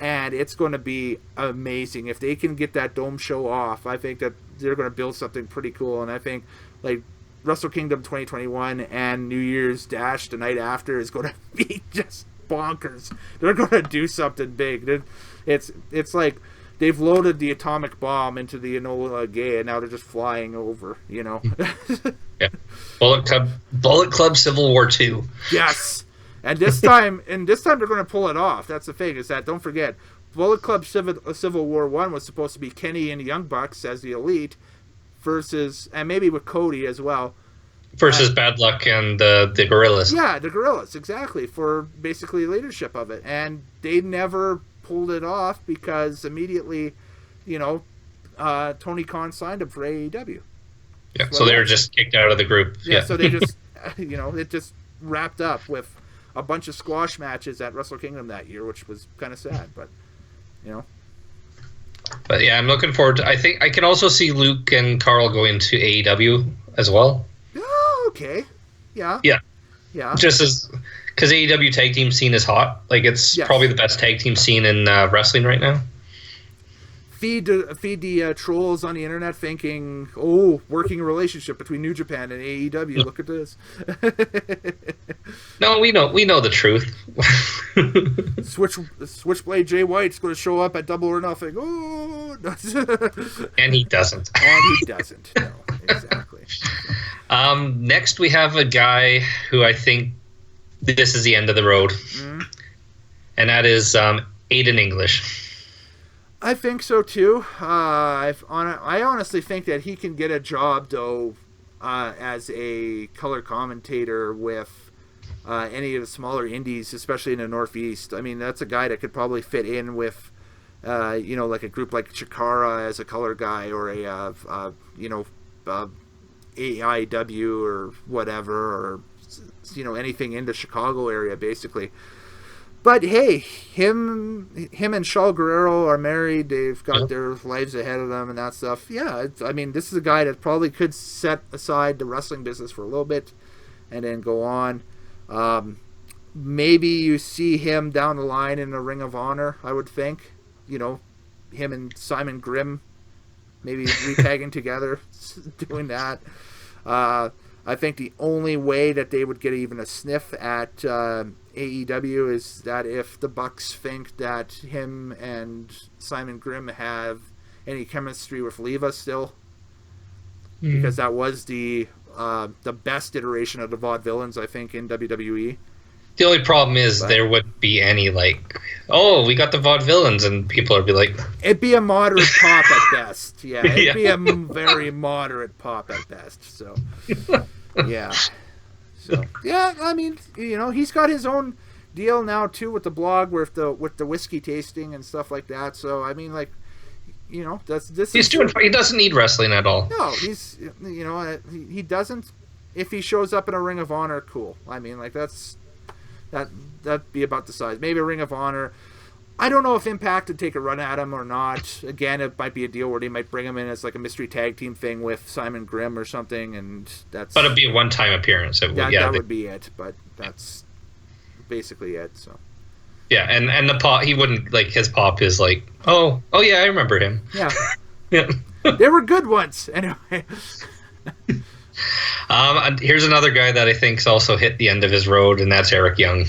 and it's going to be amazing if they can get that dome show off. I think that they're going to build something pretty cool, and I think like Wrestle Kingdom 2021 and New Year's Dash the night after is going to be just bonkers. They're going to do something big. It's like they've loaded the atomic bomb into the Enola Gay, and now they're just flying over. Yeah. Bullet Club Civil War 2. Yes, and this time they're going to pull it off. That's the thing. Is that don't forget, Bullet Club Civil War 1 was supposed to be Kenny and the Young Bucks as the Elite versus, and maybe with Cody as well. Versus Bad Luck and the Gorillas. Yeah, the Gorillas, exactly, for basically leadership of it. And they never pulled it off because immediately, Tony Khan signed him for AEW. Yeah, so they were just kicked out of the group. Yeah, so they just, it just wrapped up with a bunch of squash matches at Wrestle Kingdom that year, which was kind of sad, but, But yeah, I'm looking forward to. I think I can also see Luke and Carl going to AEW as well. Oh, okay. Yeah. Yeah. Yeah. Just as because AEW tag team scene is hot. Like it's probably the best tag team scene in wrestling right now. Feed the trolls on the internet thinking, oh, working relationship between New Japan and AEW. Look at this. No, we know the truth. Switchblade Jay White's going to show up at Double or Nothing. Oh, and he doesn't. No, exactly. Next, we have a guy who I think this is the end of the road, and that is Aiden English. I think so too. I honestly think that he can get a job though as a color commentator with any of the smaller indies, especially in the Northeast. I mean, that's a guy that could probably fit in with like a group like Chikara as a color guy, or a AIW or whatever, or anything in the Chicago area basically. But hey, him and Shaul Guerrero are married. They've got their lives ahead of them and that stuff. Yeah, this is a guy that probably could set aside the wrestling business for a little bit and then go on. Maybe you see him down the line in the Ring of Honor, I would think. Him and Simon Grimm maybe re-tagging together, doing that. I think the only way that they would get even a sniff at AEW is that if the Bucks think that him and Simon Grimm have any chemistry with Leva still, because that was the best iteration of the Vaudevillains, I think, in WWE. The only problem is there wouldn't be any we got the Vaudevillains, and people would be like... It'd be a moderate pop at best. Yeah, it'd be a very moderate pop at best. So, yeah. So, yeah, he's got his own deal now, too, with the blog with the whiskey tasting and stuff like that. So, he's doing fine. He doesn't need wrestling at all. No, he's, he doesn't. If he shows up in a Ring of Honor, cool. That'd be about the size. Maybe a Ring of Honor. I don't know if Impact would take a run at him or not. Again, it might be a deal where they might bring him in as like a mystery tag team thing with Simon Grimm or something, and that's. But it'd be a one-time appearance. That would be it. But that's basically it. So. Yeah, and the pop, he wouldn't his pop is like, oh yeah, I remember him. Yeah. Yeah. They were good ones anyway. And here's another guy that I think's also hit the end of his road, and that's Eric Young.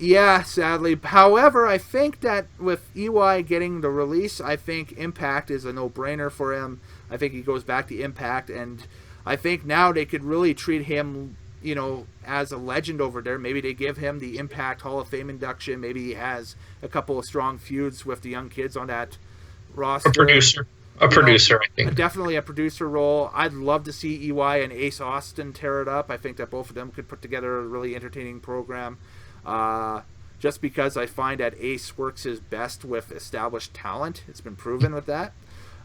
Yeah, sadly. However, I think that with EY getting the release, I think Impact is a no-brainer for him. I think he goes back to Impact, and I think now they could really treat him, as a legend over there. Maybe they give him the Impact Hall of Fame induction. Maybe he has a couple of strong feuds with the young kids on that roster. A producer, I think. Definitely a producer role. I'd love to see EY and Ace Austin tear it up. I think that both of them could put together a really entertaining program. just because I find that Ace works his best with established talent. It's been proven with that.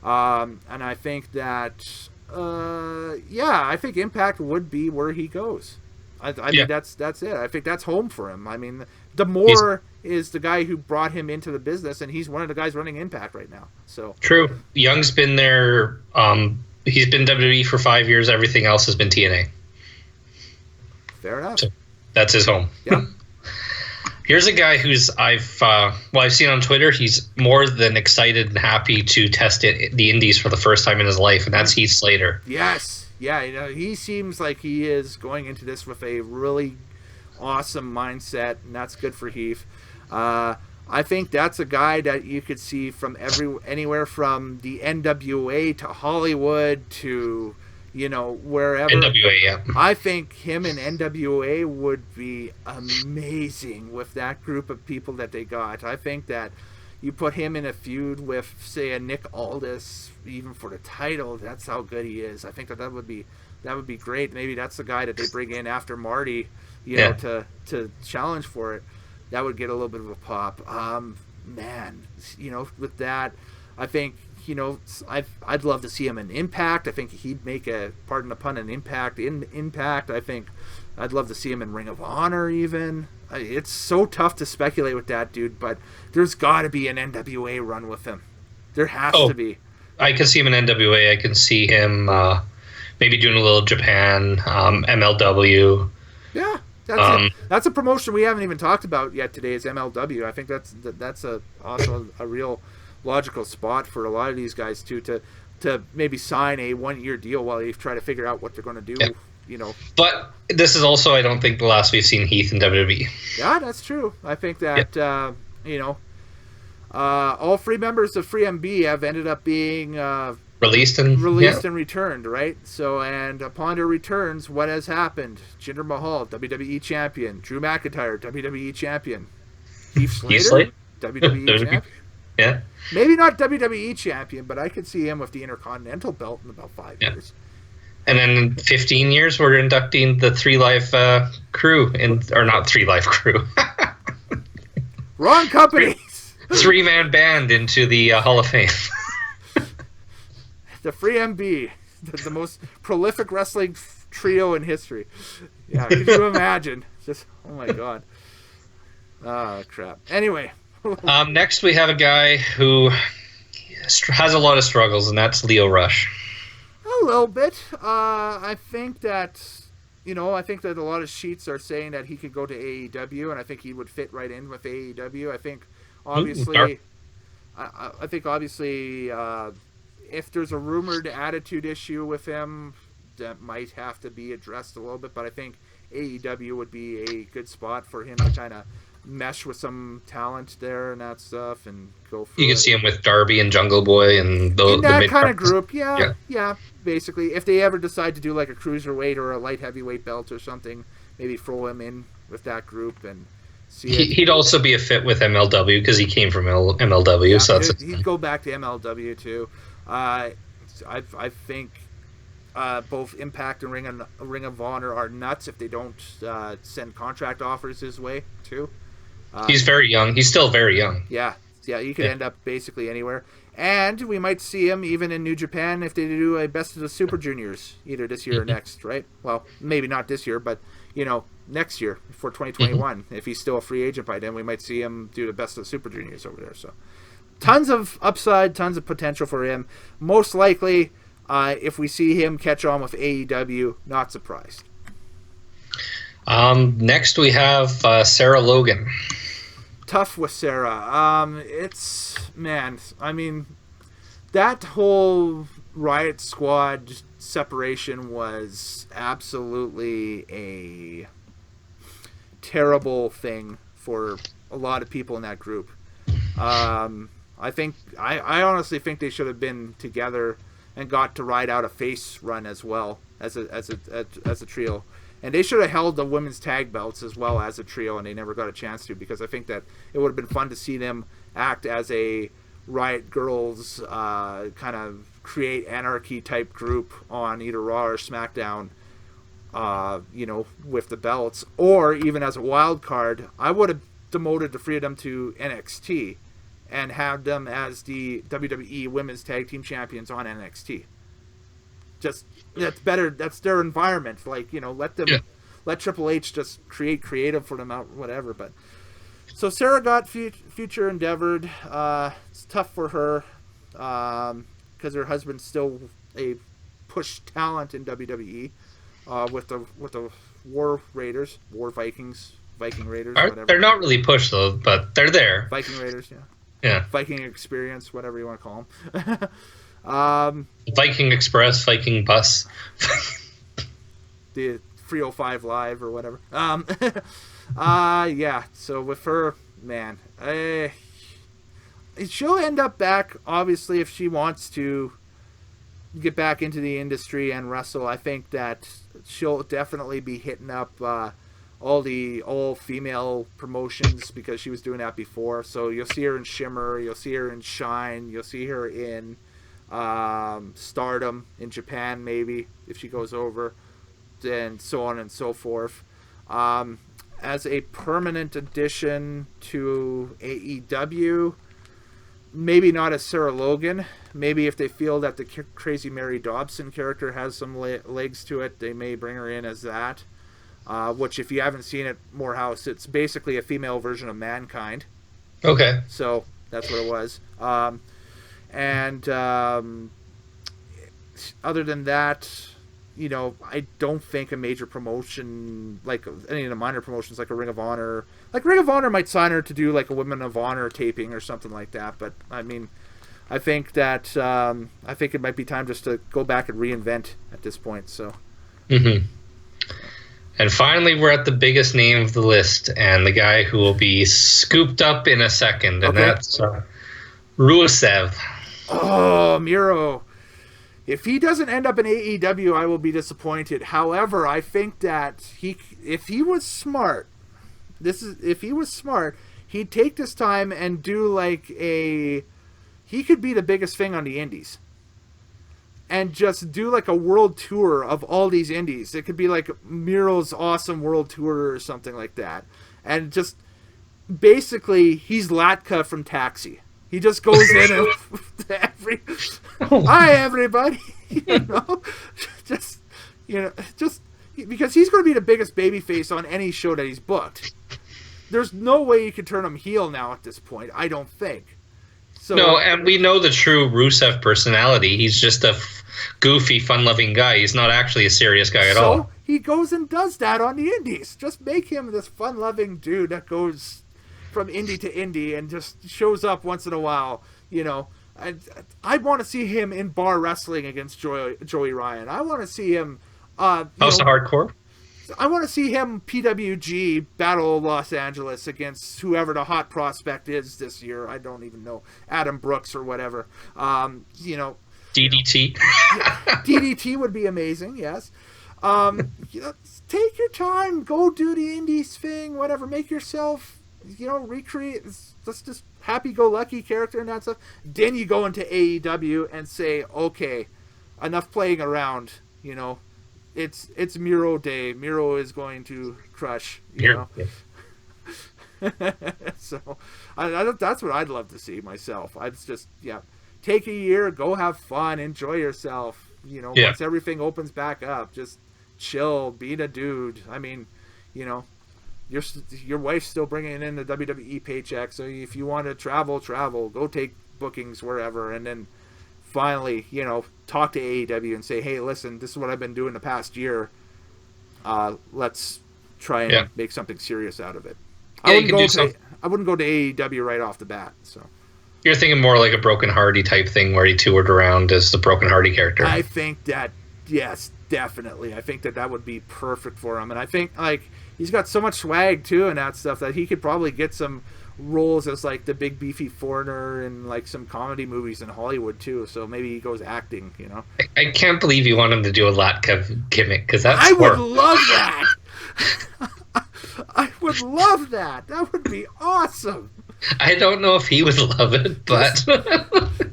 And I think that, I think Impact would be where he goes. I mean, that's it. I think that's home for him. I mean, D'Amore is the guy who brought him into the business, and he's one of the guys running Impact right now. So true. Young's been there. He's been WWE for 5 years. Everything else has been TNA. Fair enough. So that's his home. Yeah. Here's a guy who's I've seen on Twitter. He's more than excited and happy to test the Indies for the first time in his life, and that's Heath Slater. Yes. Yeah, he seems like he is going into this with a really awesome mindset, and that's good for Heath. I think that's a guy that you could see from anywhere from the NWA to Hollywood to, wherever. NWA, yeah. I think him and NWA would be amazing with that group of people that they got. I think that you put him in a feud with, say, a Nick Aldis, even for the title. That's how good he is. I think that would be great. Maybe that's the guy that they bring in after Marty, to challenge for it. That would get a little bit of a pop. With that, I think I'd love to see him in Impact. I think he'd make pardon the pun, an impact in Impact. I think I'd love to see him in Ring of Honor even. It's so tough to speculate with that dude, but there's got to be an NWA run with him. There has to be. I can see him in NWA. I can see him maybe doing a little Japan, MLW. Yeah, that's a promotion we haven't even talked about yet today. Is MLW. I think that's also a real logical spot for a lot of these guys too, to maybe sign a 1-year deal while they try to figure out what they're going to do. Yeah. But this is also, I don't think, the last we've seen Heath in WWE. Yeah, that's true. I think that all 3 members of Free MB have ended up being released and returned, right? So, and upon their returns, what has happened? Jinder Mahal, WWE champion. Drew McIntyre, WWE champion. Heath Slater, WWE champion. Yeah. Maybe not WWE champion, but I could see him with the Intercontinental belt in about 5 years. And then in 15 years, we're inducting the 3 Live crew, or not 3 Live crew. Wrong companies. 3-man band into the Hall of Fame. The Free MB, the most prolific wrestling trio in history. Yeah, could you imagine? Just, oh my God. Ah, crap. Anyway. Next, we have a guy who has a lot of struggles, and that's Lio Rush. A little bit. I think that a lot of sheets are saying that he could go to AEW, and I think he would fit right in with AEW. I think obviously, if there's a rumored attitude issue with him, that might have to be addressed a little bit. But I think AEW would be a good spot for him to kind of mesh with some talent there and that stuff, and go for. You can see him with Darby and Jungle Boy and that kind of group. Yeah. Basically, if they ever decide to do like a cruiserweight or a light heavyweight belt or something, maybe throw him in with that group and see. He'd also be a fit with MLW because he came from MLW. Yeah, so he'd go back to MLW too. I think both Impact and Ring of Honor are nuts if they don't send contract offers his way too. He's very young. He's still very young. Yeah. He could end up basically anywhere. And we might see him even in New Japan if they do a Best of the Super Juniors either this year or next, right? Well, maybe not this year, but next year for 2021. If he's still a free agent by then, we might see him do the Best of the Super Juniors over there. So, tons of upside, tons of potential for him. Most likely, if we see him catch on with AEW, not surprised. Next, we have Sarah Logan. Tough with Sarah. That whole Riot Squad separation was absolutely a terrible thing for a lot of people in that group. I honestly think they should have been together and got to ride out a face run as well as a trio. And they should have held the women's tag belts as well as a trio, and they never got a chance to, because I think that it would have been fun to see them act as a Riot Girls kind of create anarchy type group on either Raw or SmackDown, with the belts, or even as a wild card. I would have demoted the three of them to NXT and have them as the WWE Women's Tag Team Champions on NXT. Just, that's better. That's their environment. Like, let them, let Triple H just create creative for them out, whatever. But so Sarah got future endeavored. It's tough for her because her husband's still a push talent in WWE with the War Vikings, Viking Raiders, whatever. They're not really pushed though, but they're there. Viking Raiders, yeah. Yeah. Viking Experience, whatever you want to call them. Viking Express, Viking Bus. The 305 Live or whatever. Yeah. So with her, man, she'll end up back, obviously, if she wants to get back into the industry and wrestle. I think that she'll definitely be hitting up all female promotions because she was doing that before. So you'll see her in Shimmer, you'll see her in Shine, you'll see her in Stardom in Japan, maybe if she goes over, and so on and so forth. As a permanent addition to AEW, maybe not as Sarah Logan. Maybe if they feel that the Crazy Mary Dobson character has some legs to it, they may bring her in as that. Which, if you haven't seen it, Moorhouse, it's basically a female version of Mankind. Okay. So that's what it was. Other than that, I don't think a major promotion, like any of the minor promotions, like a Ring of Honor, might sign her to do like a Women of Honor taping or something like that. But I mean, I think that I think it might be time just to go back and reinvent at this point. So. Mm-hmm. And finally, we're at the biggest name of the list, and the guy who will be scooped up in a second, and that's Rusev. Oh, Miro. If he doesn't end up in AEW, I will be disappointed. However, I think that if he was smart, he'd take this time and do he could be the biggest thing on the indies. And just do like a world tour of all these indies. It could be like Miro's awesome world tour or something like that. And just basically, he's Latka from Taxi. He just goes in and hi everybody, just because he's going to be the biggest babyface on any show that he's booked. There's no way you can turn him heel now at this point. I don't think. So, no, and we know the true Rusev personality. He's just a goofy, fun-loving guy. He's not actually a serious guy at all. So he goes and does that on the indies. Just make him this fun-loving dude that goes from indie to indie and just shows up once in a while. I want to see him in bar wrestling against Joey Ryan. I want to see him. House of Hardcore. I want to see him PWG Battle Los Angeles against whoever the hot prospect is this year. I don't even know, Adam Brooks or whatever. DDT. DDT would be amazing. Yes. Take your time. Go do the indies thing. Whatever. Make yourself. Recreate. Let's just happy-go-lucky character and that stuff. Then you go into AEW and say, okay, enough playing around. It's Miro Day. Miro is going to crush. So that's what I'd love to see myself. I'd just take a year, go have fun, enjoy yourself. Once everything opens back up, just chill, be the dude. I mean, your wife's still bringing in the WWE paycheck, so if you want to travel, go take bookings wherever, and then finally, talk to AEW and say, hey, listen, this is what I've been doing the past year. Let's try and make something serious out of it. I wouldn't go to AEW right off the bat. So you're thinking more like a Broken Hardy type thing where he toured around as the Broken Hardy character. I think that, yes, definitely. I think that would be perfect for him. And I think, he's got so much swag, too, and that stuff that he could probably get some roles as the big beefy foreigner in some comedy movies in Hollywood too. So maybe he goes acting. I can't believe you want him to do a Latka gimmick because that's. I would love that. I would love that. That would be awesome. I don't know if he would love it, but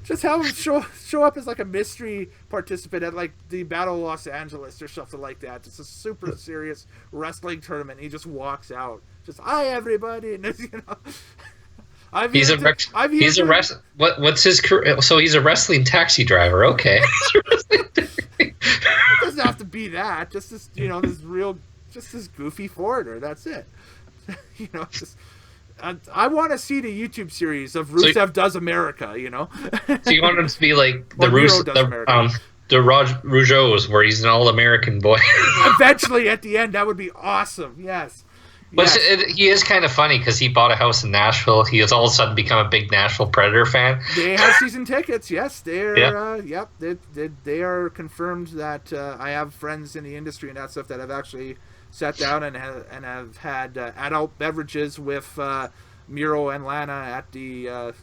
Just have him show up as like a mystery participant at like the Battle of Los Angeles or something like that. Just a super serious wrestling tournament. He just walks out. Just, hi everybody, and He's a what's his career? So he's a wrestling taxi driver. Okay. It doesn't have to be that. Just this, just this goofy foreigner. That's it. Just. I want to see the YouTube series of Rusev Does America. So you want him to be like the Raj Rougeaus, where he's an all-American boy. Eventually, at the end, that would be awesome. Yes. But he is kind of funny because he bought a house in Nashville. He has all of a sudden become a big Nashville Predator fan. They have season tickets. Yes, they're. They are confirmed that I have friends in the industry and that stuff that have actually sat down and have had adult beverages with Miro and Lana at the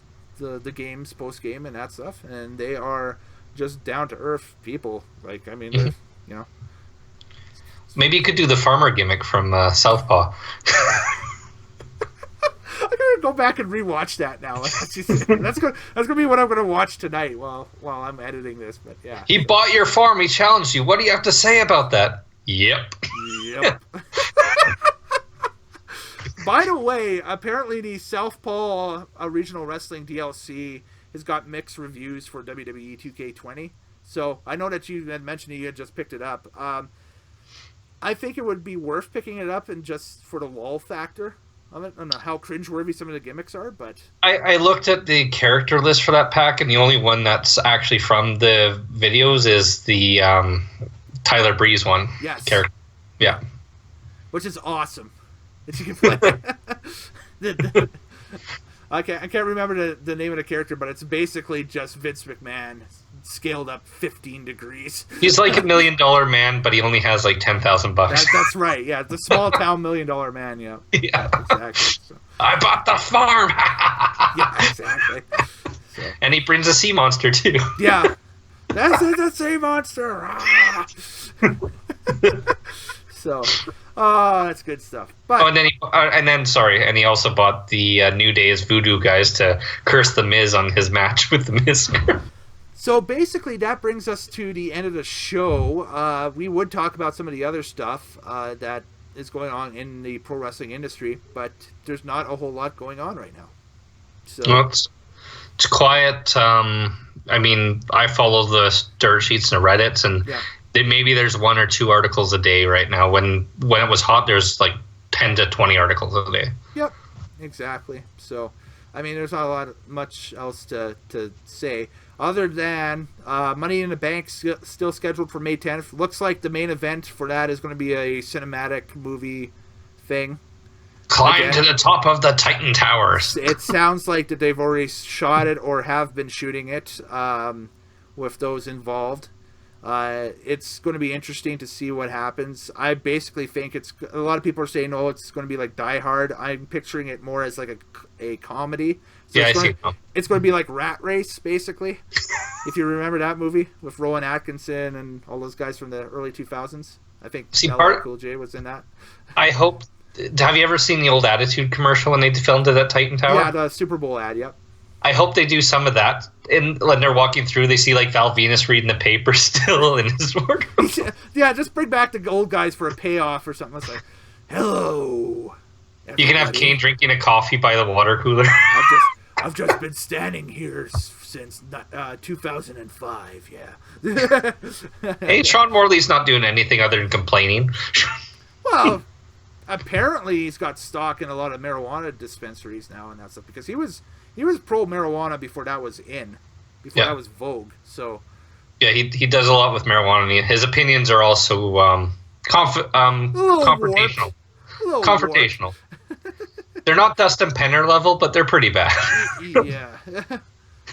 games post game and that stuff, and they are just down to earth people. Like, I mean, Maybe you could do the farmer gimmick from Southpaw. I'm gonna go back and rewatch that now. That's gonna be what I'm gonna watch tonight while I'm editing this. But yeah, he bought your farm. He challenged you. What do you have to say about that? Yep. By the way, apparently the Southpaw Regional Wrestling DLC has got mixed reviews for WWE 2K20. So I know that you had mentioned you had just picked it up. I think it would be worth picking it up and just for the lol factor of it. I don't know how cringeworthy some of the gimmicks are, but I looked at the character list for that pack, and the only one that's actually from the videos is the Tyler Breeze one. Yes. Character. Yeah. Which is awesome. If you can play. I can't remember the name of the character, but it's basically just Vince McMahon scaled up 15 degrees. He's like $1 million man, but he only has like $10,000. That's right. Yeah, the small town $1 million man. Yeah. Yeah. Exactly. So. I bought the farm. Yeah, exactly. So. And he brings a sea monster too. Yeah. That's a sea monster. So, that's good stuff. But and he also bought the New Day's Voodoo guys to curse the Miz on his match with the Miz. So basically, that brings us to the end of the show. We would talk about some of the other stuff that is going on in the pro wrestling industry, but there's not a whole lot going on right now. So well, it's quiet. I mean, I follow the dirt sheets and the Reddits, and maybe there's 1 or 2 articles a day right now. When it was hot, there's like 10 to 20 articles a day. Yep, exactly. So, I mean, there's not much else to say. Other than Money in the Bank still scheduled for May 10th. Looks like the main event for that is going to be a cinematic movie thing. Climb to the top of the Titan Towers. It sounds like that they've already shot it or have been shooting it with those involved. It's going to be interesting to see what happens. I basically think a lot of people are saying, oh, it's going to be like Die Hard. I'm picturing it more as like a comedy. So it's going to be like Rat Race, basically. If you remember that movie with Rowan Atkinson and all those guys from the early 2000s. I think Cool J was in that. I hope. Have you ever seen the old Attitude commercial when they filmed it at Titan Tower? Yeah, the Super Bowl ad, yep. I hope they do some of that. And when they're walking through, they see like Val Venus reading the paper still in his wardrobe. Yeah, just bring back the old guys for a payoff or something. It's like, hello, everybody. You can have Kane drinking a coffee by the water cooler. I've just been standing here since 2005. Yeah. Hey, Sean Morley's not doing anything other than complaining. Well, apparently he's got stock in a lot of marijuana dispensaries now and that stuff because he was pro marijuana before that was that was vogue. So yeah, he does a lot with marijuana. His opinions are also confrontational. Confrontational. They're not Dustin Penner level, but they're pretty bad. Yeah, a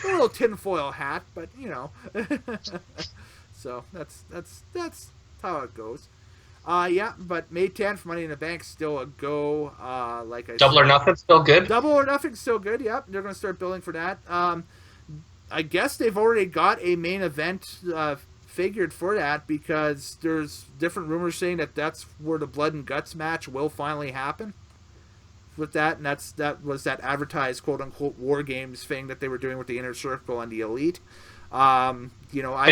little tinfoil hat, but so that's how it goes. Yeah, but May 10th, Money in the Bank still a go. Like I Double said, or Nothing still good. Double or Nothing still good. Yep, they're going to start billing for that. I guess they've already got a main event figured for that because there's different rumors saying that that's where the Blood and Guts match will finally happen. with that, and that was that advertised quote unquote war games thing that they were doing with the Inner Circle and the Elite. I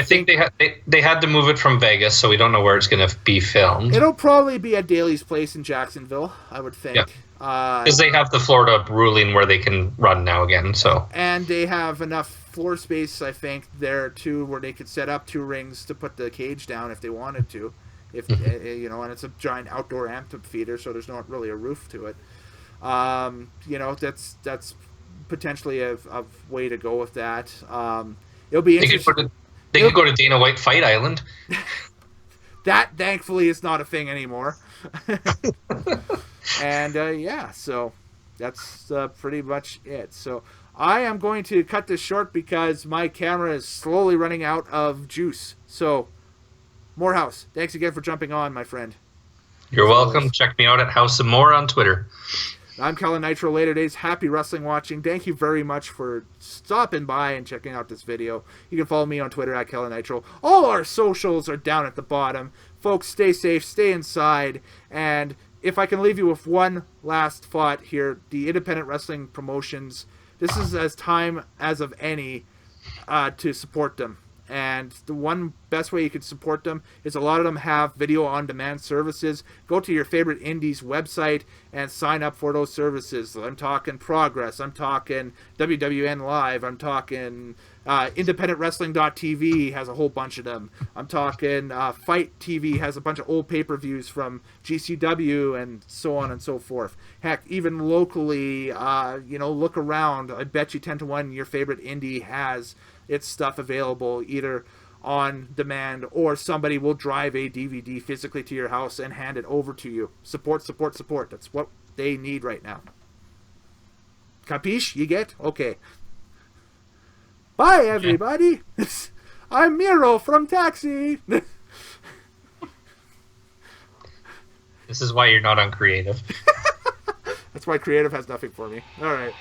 think they had to move it from Vegas, so we don't know where it's going to be filmed. It'll probably be at Daly's place in Jacksonville, I would think. Because they have the Florida ruling where they can run now again. So and they have enough floor space, I think, there too, where they could set up 2 rings to put the cage down if they wanted to. If and it's a giant outdoor amphitheater, so there's not really a roof to it. That's potentially a way to go with that. It'll be interesting. They could go to Dana White Fight Island. That, thankfully, is not a thing anymore. And, so that's pretty much it. So I am going to cut this short because my camera is slowly running out of juice. So, Moorhouse, thanks again for jumping on, my friend. You're welcome. Check me out at House of More on Twitter. I'm Kellen Nitro. Later days, happy wrestling watching. Thank you very much for stopping by and checking out this video. You can follow me on Twitter at Kellen Nitro. All our socials are down at the bottom. Folks, stay safe, stay inside, and if I can leave you with one last thought here, the independent wrestling promotions, this is as time as of any to support them. And the one best way you can support them is a lot of them have video on demand services. Go to your favorite indies website and sign up for those services. I'm talking Progress, I'm talking WWN Live, I'm talking independentwrestling.tv has a whole bunch of them. I'm talking Fight TV has a bunch of old pay-per-views from GCW and so on and so forth. Heck, even locally, look around. I bet you 10 to 1 your favorite indie has its stuff available either on demand or somebody will drive a DVD physically to your house and hand it over to you. Support, support, support. That's what they need right now. Capiche? You get? Okay. Bye, everybody. I'm Miro from Taxi. This is why you're not on Creative. That's why Creative has nothing for me. All right.